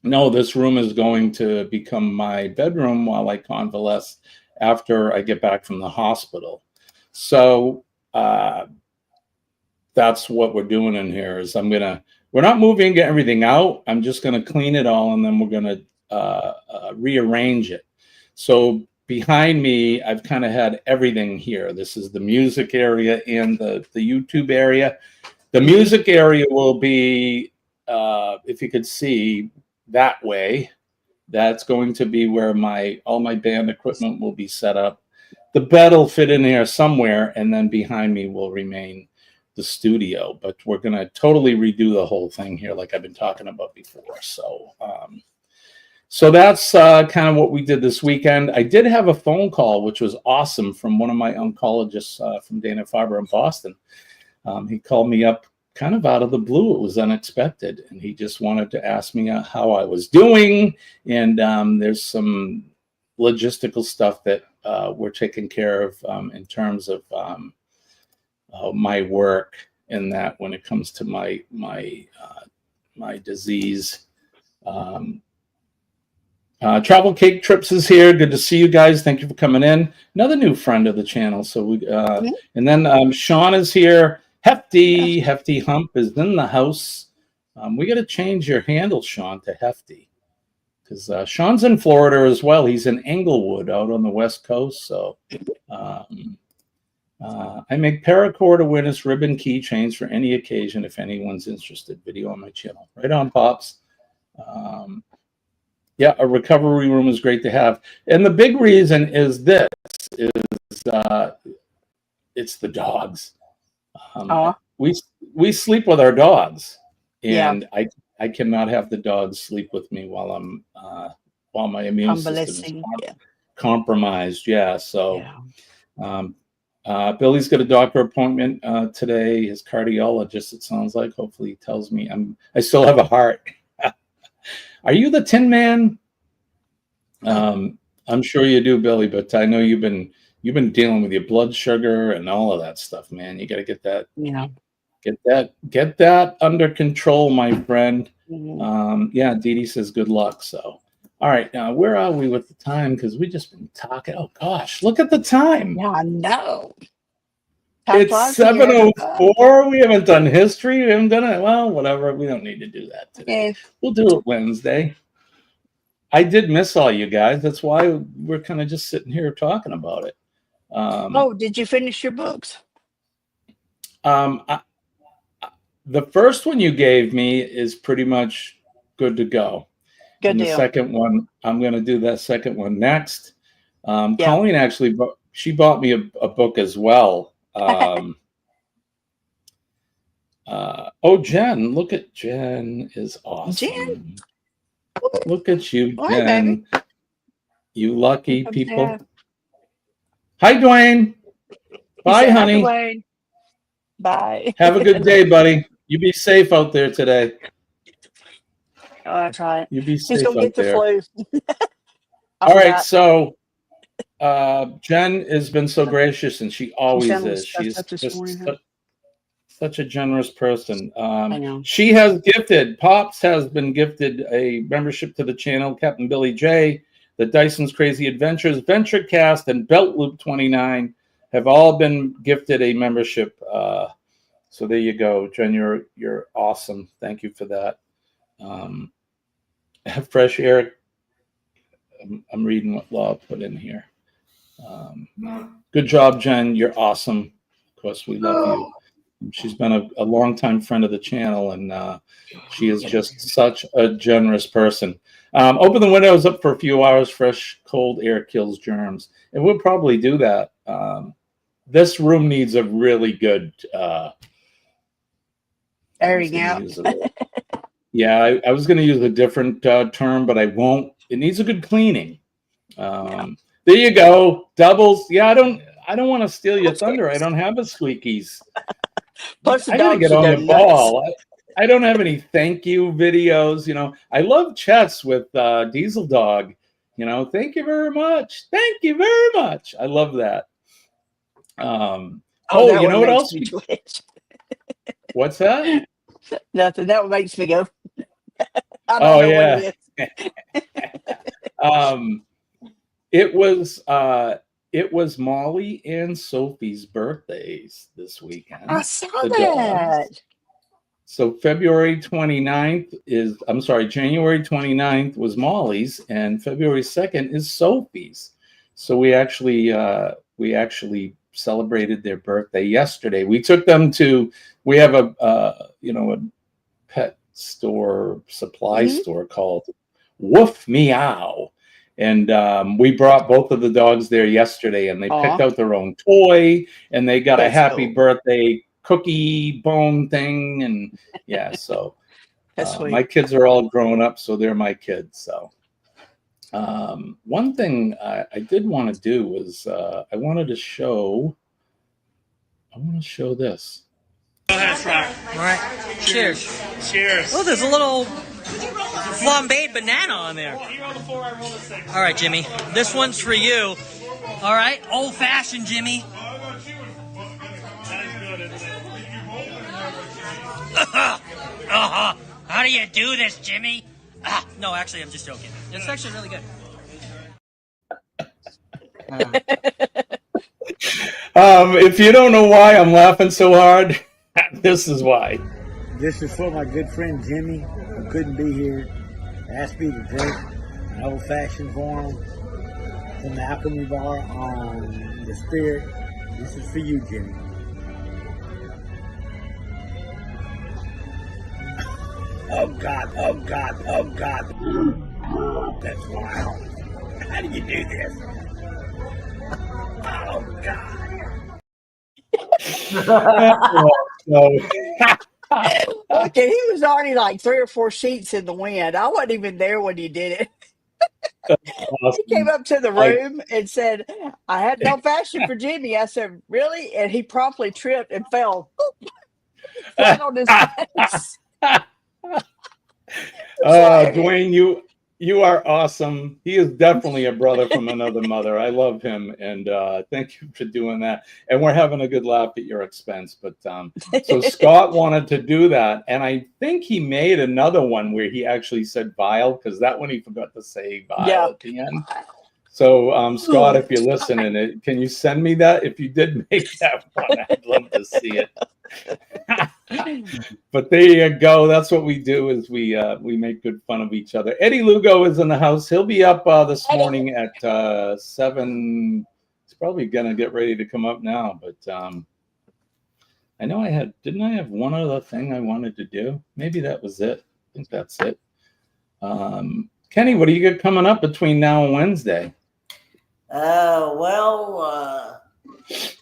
No, this room is going to become my bedroom while I convalesce after I get back from the hospital. So that's what we're doing in here. Is we're not moving, get everything out. I'm just gonna clean it all, and then we're gonna rearrange it. So behind me, I've kind of had everything here. This is the music area and the YouTube area. The music area will be, if you could see that way, that's going to be where all my band equipment will be set up. The bed will fit in there somewhere, and then behind me will remain the studio. But we're going to totally redo the whole thing here, like I've been talking about before. So that's kind of what we did this weekend. I did have a phone call, which was awesome, from one of my oncologists from Dana-Farber in Boston. He called me up kind of out of the blue. It was unexpected. And he just wanted to ask me how I was doing. And there's some logistical stuff that we're taking care of in terms of my work, and that when it comes to my disease. Travel Cake Trips is here. Good to see you guys. Thank you for coming in. Another new friend of the channel. So we and then Sean is here. Hefty Hump is in the house. We got to change your handle, Sean, to Hefty, because Sean's in Florida as well. He's in Englewood out on the West Coast. So I make paracord awareness ribbon keychains for any occasion if anyone's interested. Video on my channel. Right on, Pops. Yeah, a recovery room is great to have. And the big reason is it's the dogs. We sleep with our dogs, and I cannot have the dogs sleep with me while my immune system is compromised. Yeah, so Billy's got a doctor appointment today. His cardiologist, it sounds like. Hopefully he tells me I still have a heart. Are you the Tin Man? I'm sure you do, Billy, but I know you've been dealing with your blood sugar and all of that stuff, man. You got to get that, get that under control, my friend. Yeah, Dee Dee says good luck. So, all right, now where are we with the time? Because we just been talking. Oh gosh, look at the time. Yeah, I know. It's 7:04. We haven't done history. We haven't done it. Well, whatever. We don't need to do that today. We'll do it Wednesday. I did miss all you guys. That's why we're kind of just sitting here talking about it. Did you finish your books? The first one you gave me is pretty much good to go. Good and deal. The second one, I'm going to do that second one next. Colleen actually, she bought me a book as well. Jen, look at Jen is awesome. Jen? Look at you, Hi, Jen. baby. You lucky people. Hi, Dwayne. Bye, Hi, honey. Dwayne. Bye. Have a good day, buddy. You be safe out there today. Oh, that's right. You be safe He's gonna out get the there. flu. All right, so Jen has been so gracious, and she always is. She's just such a generous person. I know. She has gifted, Pops has been gifted a membership to the channel. Captain Billy J, the Dyson's Crazy Adventures, VentureCast, and Belt Loop 29 have all been gifted a membership. So there you go, Jen. You're awesome. Thank you for that. Fresh Air I'm reading what Law put in here. Good job, Jen. You're awesome. Of course, we love you. She's been a longtime friend of the channel, and she is just such a generous person. Open the windows up for a few hours. Fresh, cold air kills germs. And we'll probably do that. This room needs a really good airing out. Yeah, I was going to use a different term, but I won't. It needs a good cleaning. There you go. Doubles. Yeah, I don't want to steal your thunder. I don't have a squeakies. Plus, I got to get on the ball. I don't have any thank you videos. You know, I love chats with Diesel Dog. You know, thank you very much. Thank you very much. I love that. You know what else? What's that? Nothing. That makes me go. I don't know what it is. It was Molly and Sophie's birthdays this weekend. I saw that. So January 29th was Molly's, and February 2nd is Sophie's. So we actually celebrated their birthday yesterday. We took them to, we have a pet store, supply store called Woof Meow. And we brought both of the dogs there yesterday, and they picked out their own toy, and they got a happy birthday cookie bone thing. And yeah, so my kids are all grown up, so they're my kids. So one thing I did want to do was I want to show this. Go ahead, Frank. All right. Cheers. Cheers. Oh, there's a little flambéed banana on there. All right, Jimmy. This one's for you. All right. Old fashioned, Jimmy. How do you do this, Jimmy? No, actually, I'm just joking. It's actually really good. If you don't know why I'm laughing so hard, this is why. This is for my good friend Jimmy, who couldn't be here. Asked me to drink an old-fashioned for him from the Alchemy Bar on the Spirit. This is for you, Jimmy. Oh God, oh God, oh God. That's wild. How do you do this? Oh God. Okay, he was already like 3 or 4 sheets in the wind. I wasn't even there when he did it. Awesome. He came up to the room and said, I had no fashion for Jimmy. I said, really? And he promptly tripped and fell flat on his face. Dwayne, you are awesome. He is definitely a brother from another mother. I love him, and thank you for doing that. And we're having a good laugh at your expense. But so Scott wanted to do that, and I think he made another one where he actually said vile, because that one he forgot to say vile at the end. So Scott, if you're listening, can you send me that? If you did make that one, I'd love to see it. But there you go. That's what we do, is we make good fun of each other. Eddie Lugo is in the house. He'll be up this morning at 7. He's probably gonna get ready to come up now. But I know didn't I have one other thing I wanted to do? Maybe that was it. I think that's it. Kenny, what do you got coming up between now and Wednesday?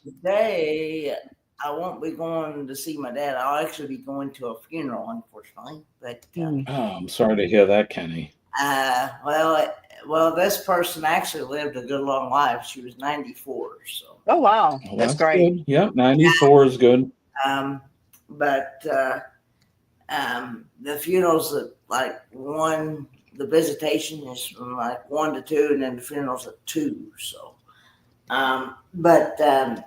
Today I won't be going to see my dad. I'll actually be going to a funeral, unfortunately. But I'm sorry to hear that, Kenny. Well, this person actually lived a good long life. She was 94. So. Oh wow, that's great. Good. Yep, 94 is good. But the funerals at like 1. The visitation is from like 1 to 2, and then the funeral's at 2. So, and then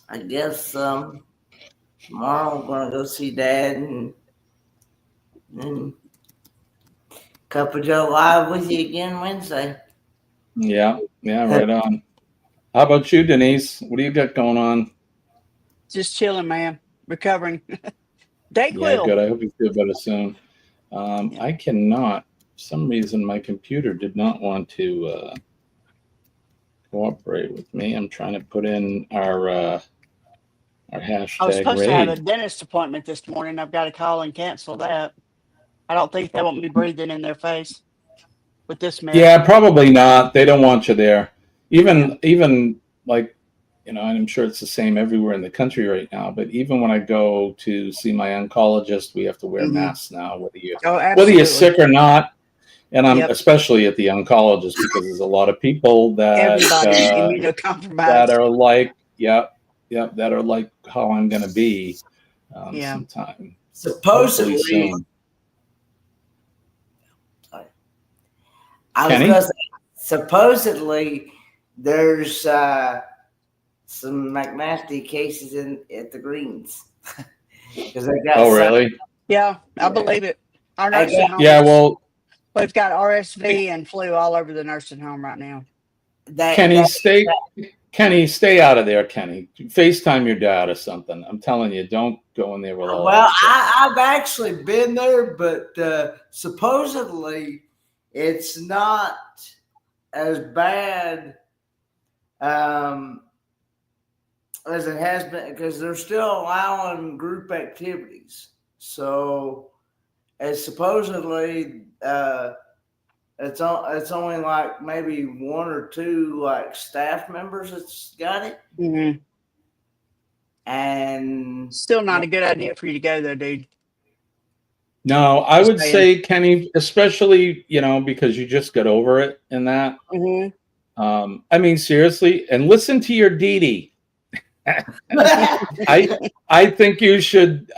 I guess tomorrow I'm gonna go see Dad, and Cup of Joe live with you again Wednesday. Yeah, right on. How about you, Denise? What do you got going on? Just chilling, man. Recovering. Yeah, good. I hope you feel better soon. I cannot some reason my computer did not want to cooperate with me. I'm trying to put in our hashtag I was supposed to have a raid. dentist appointment this morning. I've got to call and cancel that. I don't think they want me breathing in their face with this mess. Yeah, probably not. They don't want you there. Even like, and I'm sure it's the same everywhere in the country right now, but even when I go to see my oncologist, we have to wear masks now, whether you're sick or not. And I'm especially at the oncologist because there's a lot of people that immunocompromised. that are like, that are like how I'm going to be sometime. Supposedly, soon. I was going to say, supposedly there's some like nasty cases at the Greens. Because they got really? Yeah, I believe it. Our nursing home. Yeah, well, we've got RSV and flu all over the nursing home right now. Kenny, stay out of there, Kenny. FaceTime your dad or something. I'm telling you, don't go in there with all Well, I've actually been there, but supposedly it's not as bad as it has been because they're still allowing group activities. So, as supposedly it's only like maybe one or two like staff members that's got it. Mm-hmm. And still not a good idea for you to go there, dude. No, I would say, Kenny, especially, because you just got over it in that. Mm-hmm. I mean, seriously, and listen to your Dee Dee. I think you should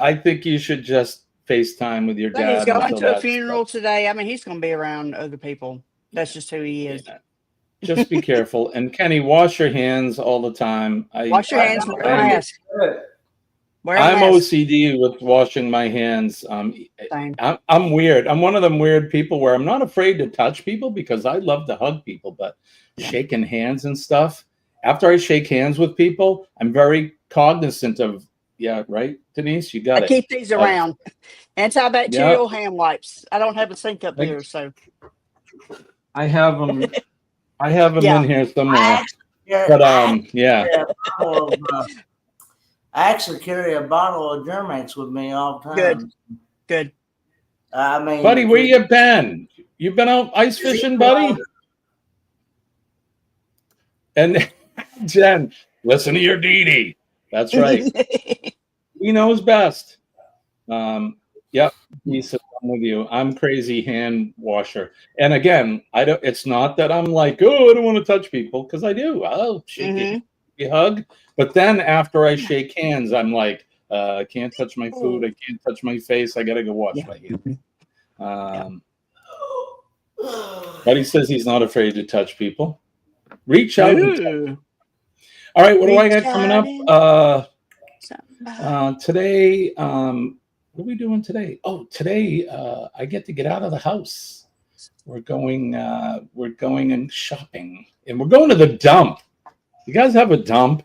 just FaceTime with your dad. He's going to a funeral today. I mean, he's going to be around other people. That's just who he is. Yeah. Just be careful. And Kenny, wash your hands all the time. Wash your hands with a mask. I'm OCD with washing my hands. I'm weird. I'm one of them weird people where I'm not afraid to touch people because I love to hug people, but shaking hands and stuff. After I shake hands with people, I'm very cognizant of, right, Denise? You got it. I keep these around. Antibacterial hand wipes. I don't have a sink up here, so. I have them. In here somewhere. I actually carry a bottle of Germax with me all the time. Good. I mean, buddy, where you been? You been out ice fishing, buddy? And Jen, listen to your Dee Dee. That's right. He knows best. Yep. He said, I'm with you. I'm crazy hand washer. And again, it's not that I'm like, oh, I don't want to touch people, because I do. I'll shake you hug. But then after I shake hands, I'm like, I can't touch my food. I can't touch my face. I got to go wash my hands. But he says he's not afraid to touch people. Reach out. All right, what do I got coming up? Today, what are we doing today? Oh, today I get to get out of the house. We're going and shopping, and we're going to the dump. You guys have a dump?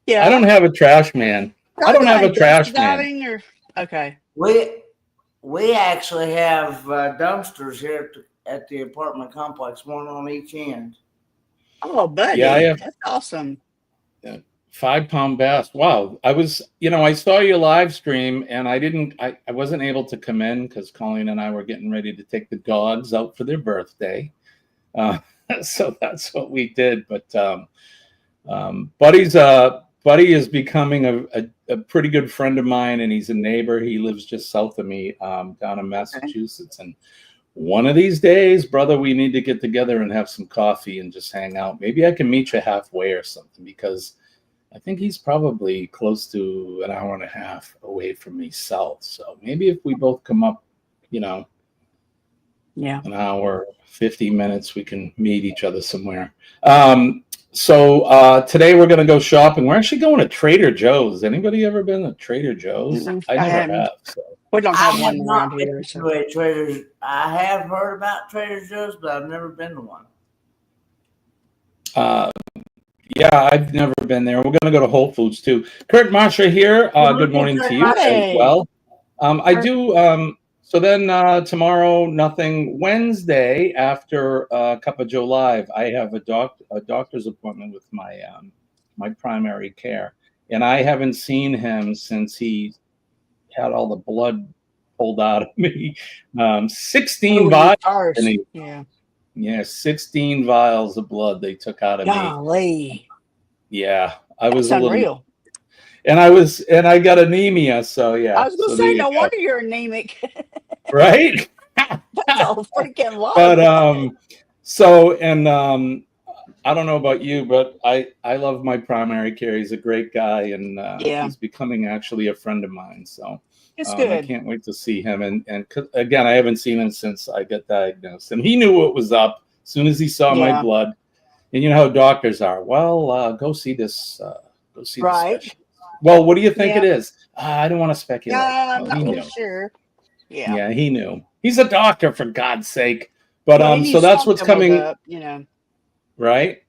Yeah. I don't have a trash man. I don't have a trash man. Okay. We actually have dumpsters here at the apartment complex, one on each end. Oh, buddy. Yeah, that's awesome. 5-pound bass. Wow. I saw your live stream and I wasn't able to come in because Colleen and I were getting ready to take the dogs out for their birthday. So that's what we did. But Buddy is becoming a pretty good friend of mine, and he's a neighbor. He lives just south of me down in Massachusetts. And one of these days, brother, we need to get together and have some coffee and just hang out. Maybe I can meet you halfway or something, because I think he's probably close to an hour and a half away from me south. So maybe if we both come up, an hour, 50 minutes, we can meet each other somewhere. So today we're going to go shopping. We're actually going to Trader Joe's. Anybody ever been to Trader Joe's? I never have. So. We don't have one around here. I have heard about Trader Joe's, but I've never been to one. Yeah, I've never been there. We're going to go to Whole Foods too. Kurt Marsha here. Good morning to you as well. I do. So then tomorrow, nothing. Wednesday after Cup of Joe Live, I have a doctor's appointment with my my primary care, and I haven't seen him since he had all the blood pulled out of me. 16 vials. Yeah, 16 vials of blood they took out of me. Golly. Yeah, I was That's a little. unreal. And I got anemia, so yeah. I was going to say, no wonder you're anemic. Right? That's a freaking lot. But I don't know about you, but I love my primary care. He's a great guy, and he's becoming actually a friend of mine. So it's good. I can't wait to see him. And again, I haven't seen him since I got diagnosed, and he knew what was up as soon as he saw my blood. And you know how doctors are. Well, go see this. Go see this specialist. Well, what do you think it is? I don't want to speculate. I'm not really sure. Yeah, he knew. He's a doctor, for God's sake. But so that's what's coming. Right.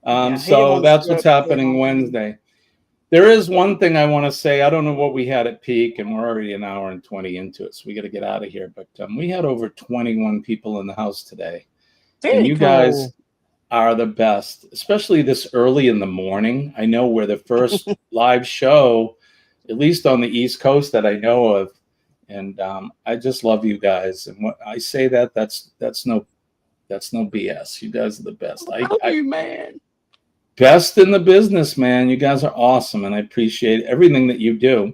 So that's what's happening Wednesday. There is one thing I want to say. I don't know what we had at peak, and we're already an hour and 20 into it, so we got to get out of here. But we had over 21 people in the house today, and you guys are the best, especially this early in the morning. I know we're the first live show, at least on the East Coast, that I know of, and I just love you guys. And what I say that's no BS. You guys are the best. I love you, man. Best in the business, man. You guys are awesome, and I appreciate everything that you do.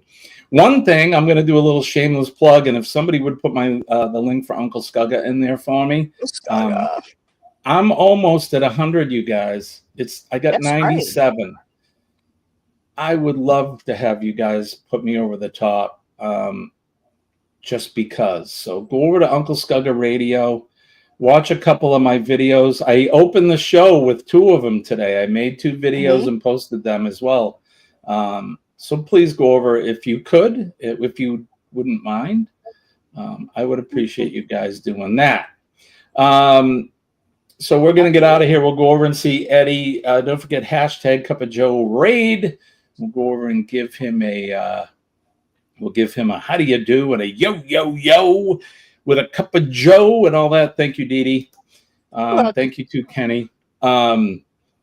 One thing, I'm going to do a little shameless plug, and if somebody would put my the link for Uncle Scugga in there for me. I'm almost at 100, you guys. I got 97. Great. I would love to have you guys put me over the top, just because. So go over to Uncle Scugga Radio, watch a couple of my videos. I opened the show with 2 of them today. I made 2 videos and posted them as well. So please go over if you could, if you wouldn't mind. I would appreciate you guys doing that. So we're going to get out of here. We'll go over and see Eddie. Don't forget hashtag Cup of Joe Raid. We'll go over and give him a how do you do and a yo with a cup of Joe and all that. Thank you, Dee Dee. Thank you to Kenny. So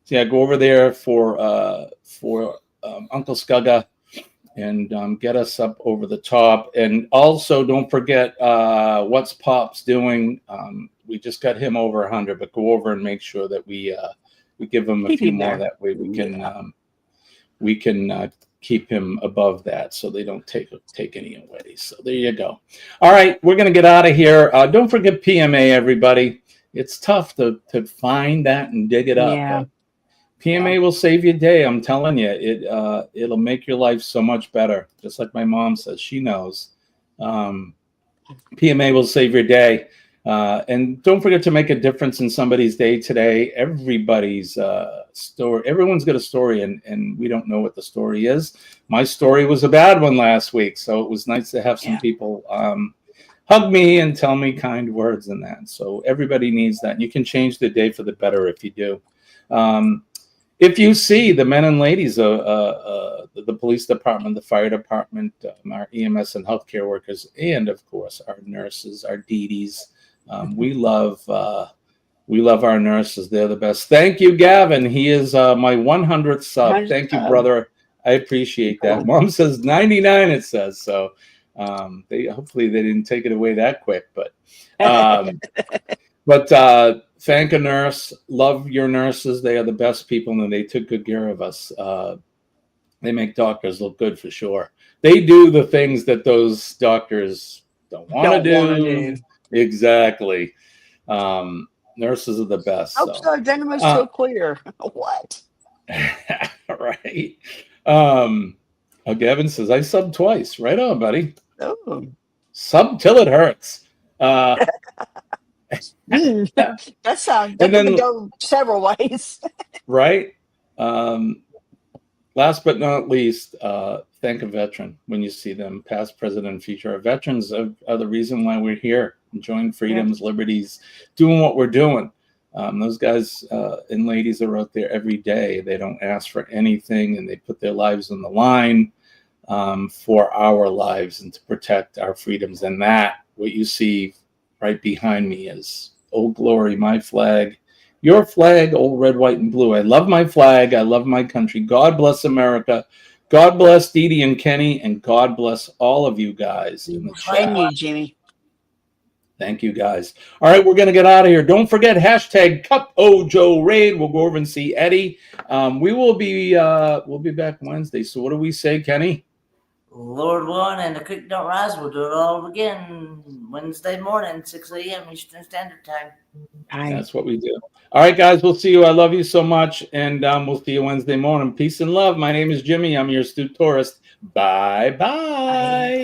yeah, go over there for Uncle Scugga and get us up over the top. And also don't forget what's Pop's doing. We just got him over 100, but go over and make sure that we give him a few more. That way we can keep him above that, so they don't take any away. So there you go. All right, we're gonna get out of here. Don't forget PMA, everybody. It's tough to find that and dig it up. Yeah. PMA will save your day. I'm telling you, it'll make your life so much better. Just like my mom says, she knows. PMA will save your day. And don't forget to make a difference in somebody's day today. Everybody's story. Everyone's got a story, and we don't know what the story is. My story was a bad one last week, so it was nice to have some people hug me and tell me kind words and that. So everybody needs that. And you can change the day for the better if you do. If you see the men and ladies of the police department, the fire department, our EMS and healthcare workers, and of course our nurses, our DDs. We love our nurses. They're the best. Thank you, Gavin. He is my 100th sub. Thank you, brother. I appreciate that. Mom says 99. It says so. Hopefully they didn't take it away that quick, but thank a nurse. Love your nurses. They are the best people, and they took good care of us. They make doctors look good for sure. They do the things that those doctors don't want to do. Exactly. Nurses are the best. So denim is so clear. What? Right. Gavin says, I subbed twice. Right on, buddy. Oh. Sub till it hurts. That sounds that can go several ways. Right. Last but not least, thank a veteran when you see them, past, present, and future. Our veterans are the reason why we're here, enjoying freedoms, liberties, doing what we're doing. Those guys and ladies are out there every day. They don't ask for anything, and they put their lives on the line for our lives and to protect our freedoms. And that what you see right behind me is Old Glory, my flag, your flag, old red, white, and blue. I love my flag. I love my country. God bless America. God bless Dee Dee and Kenny, and God bless all of you guys in the chat. And you, Jimmy. Thank you, guys. All right, we're going to get out of here. Don't forget, hashtag Cup Ojo Raid. We'll go over and see Eddie. We'll be back Wednesday. So what do we say, Kenny? Lord willing, and the creek don't rise. We'll do it all again Wednesday morning, 6 a.m. Eastern Standard Time. That's what we do. All right, guys, we'll see you. I love you so much, and we'll see you Wednesday morning. Peace and love. My name is Jimmy. I'm your astute tourist. Bye-bye.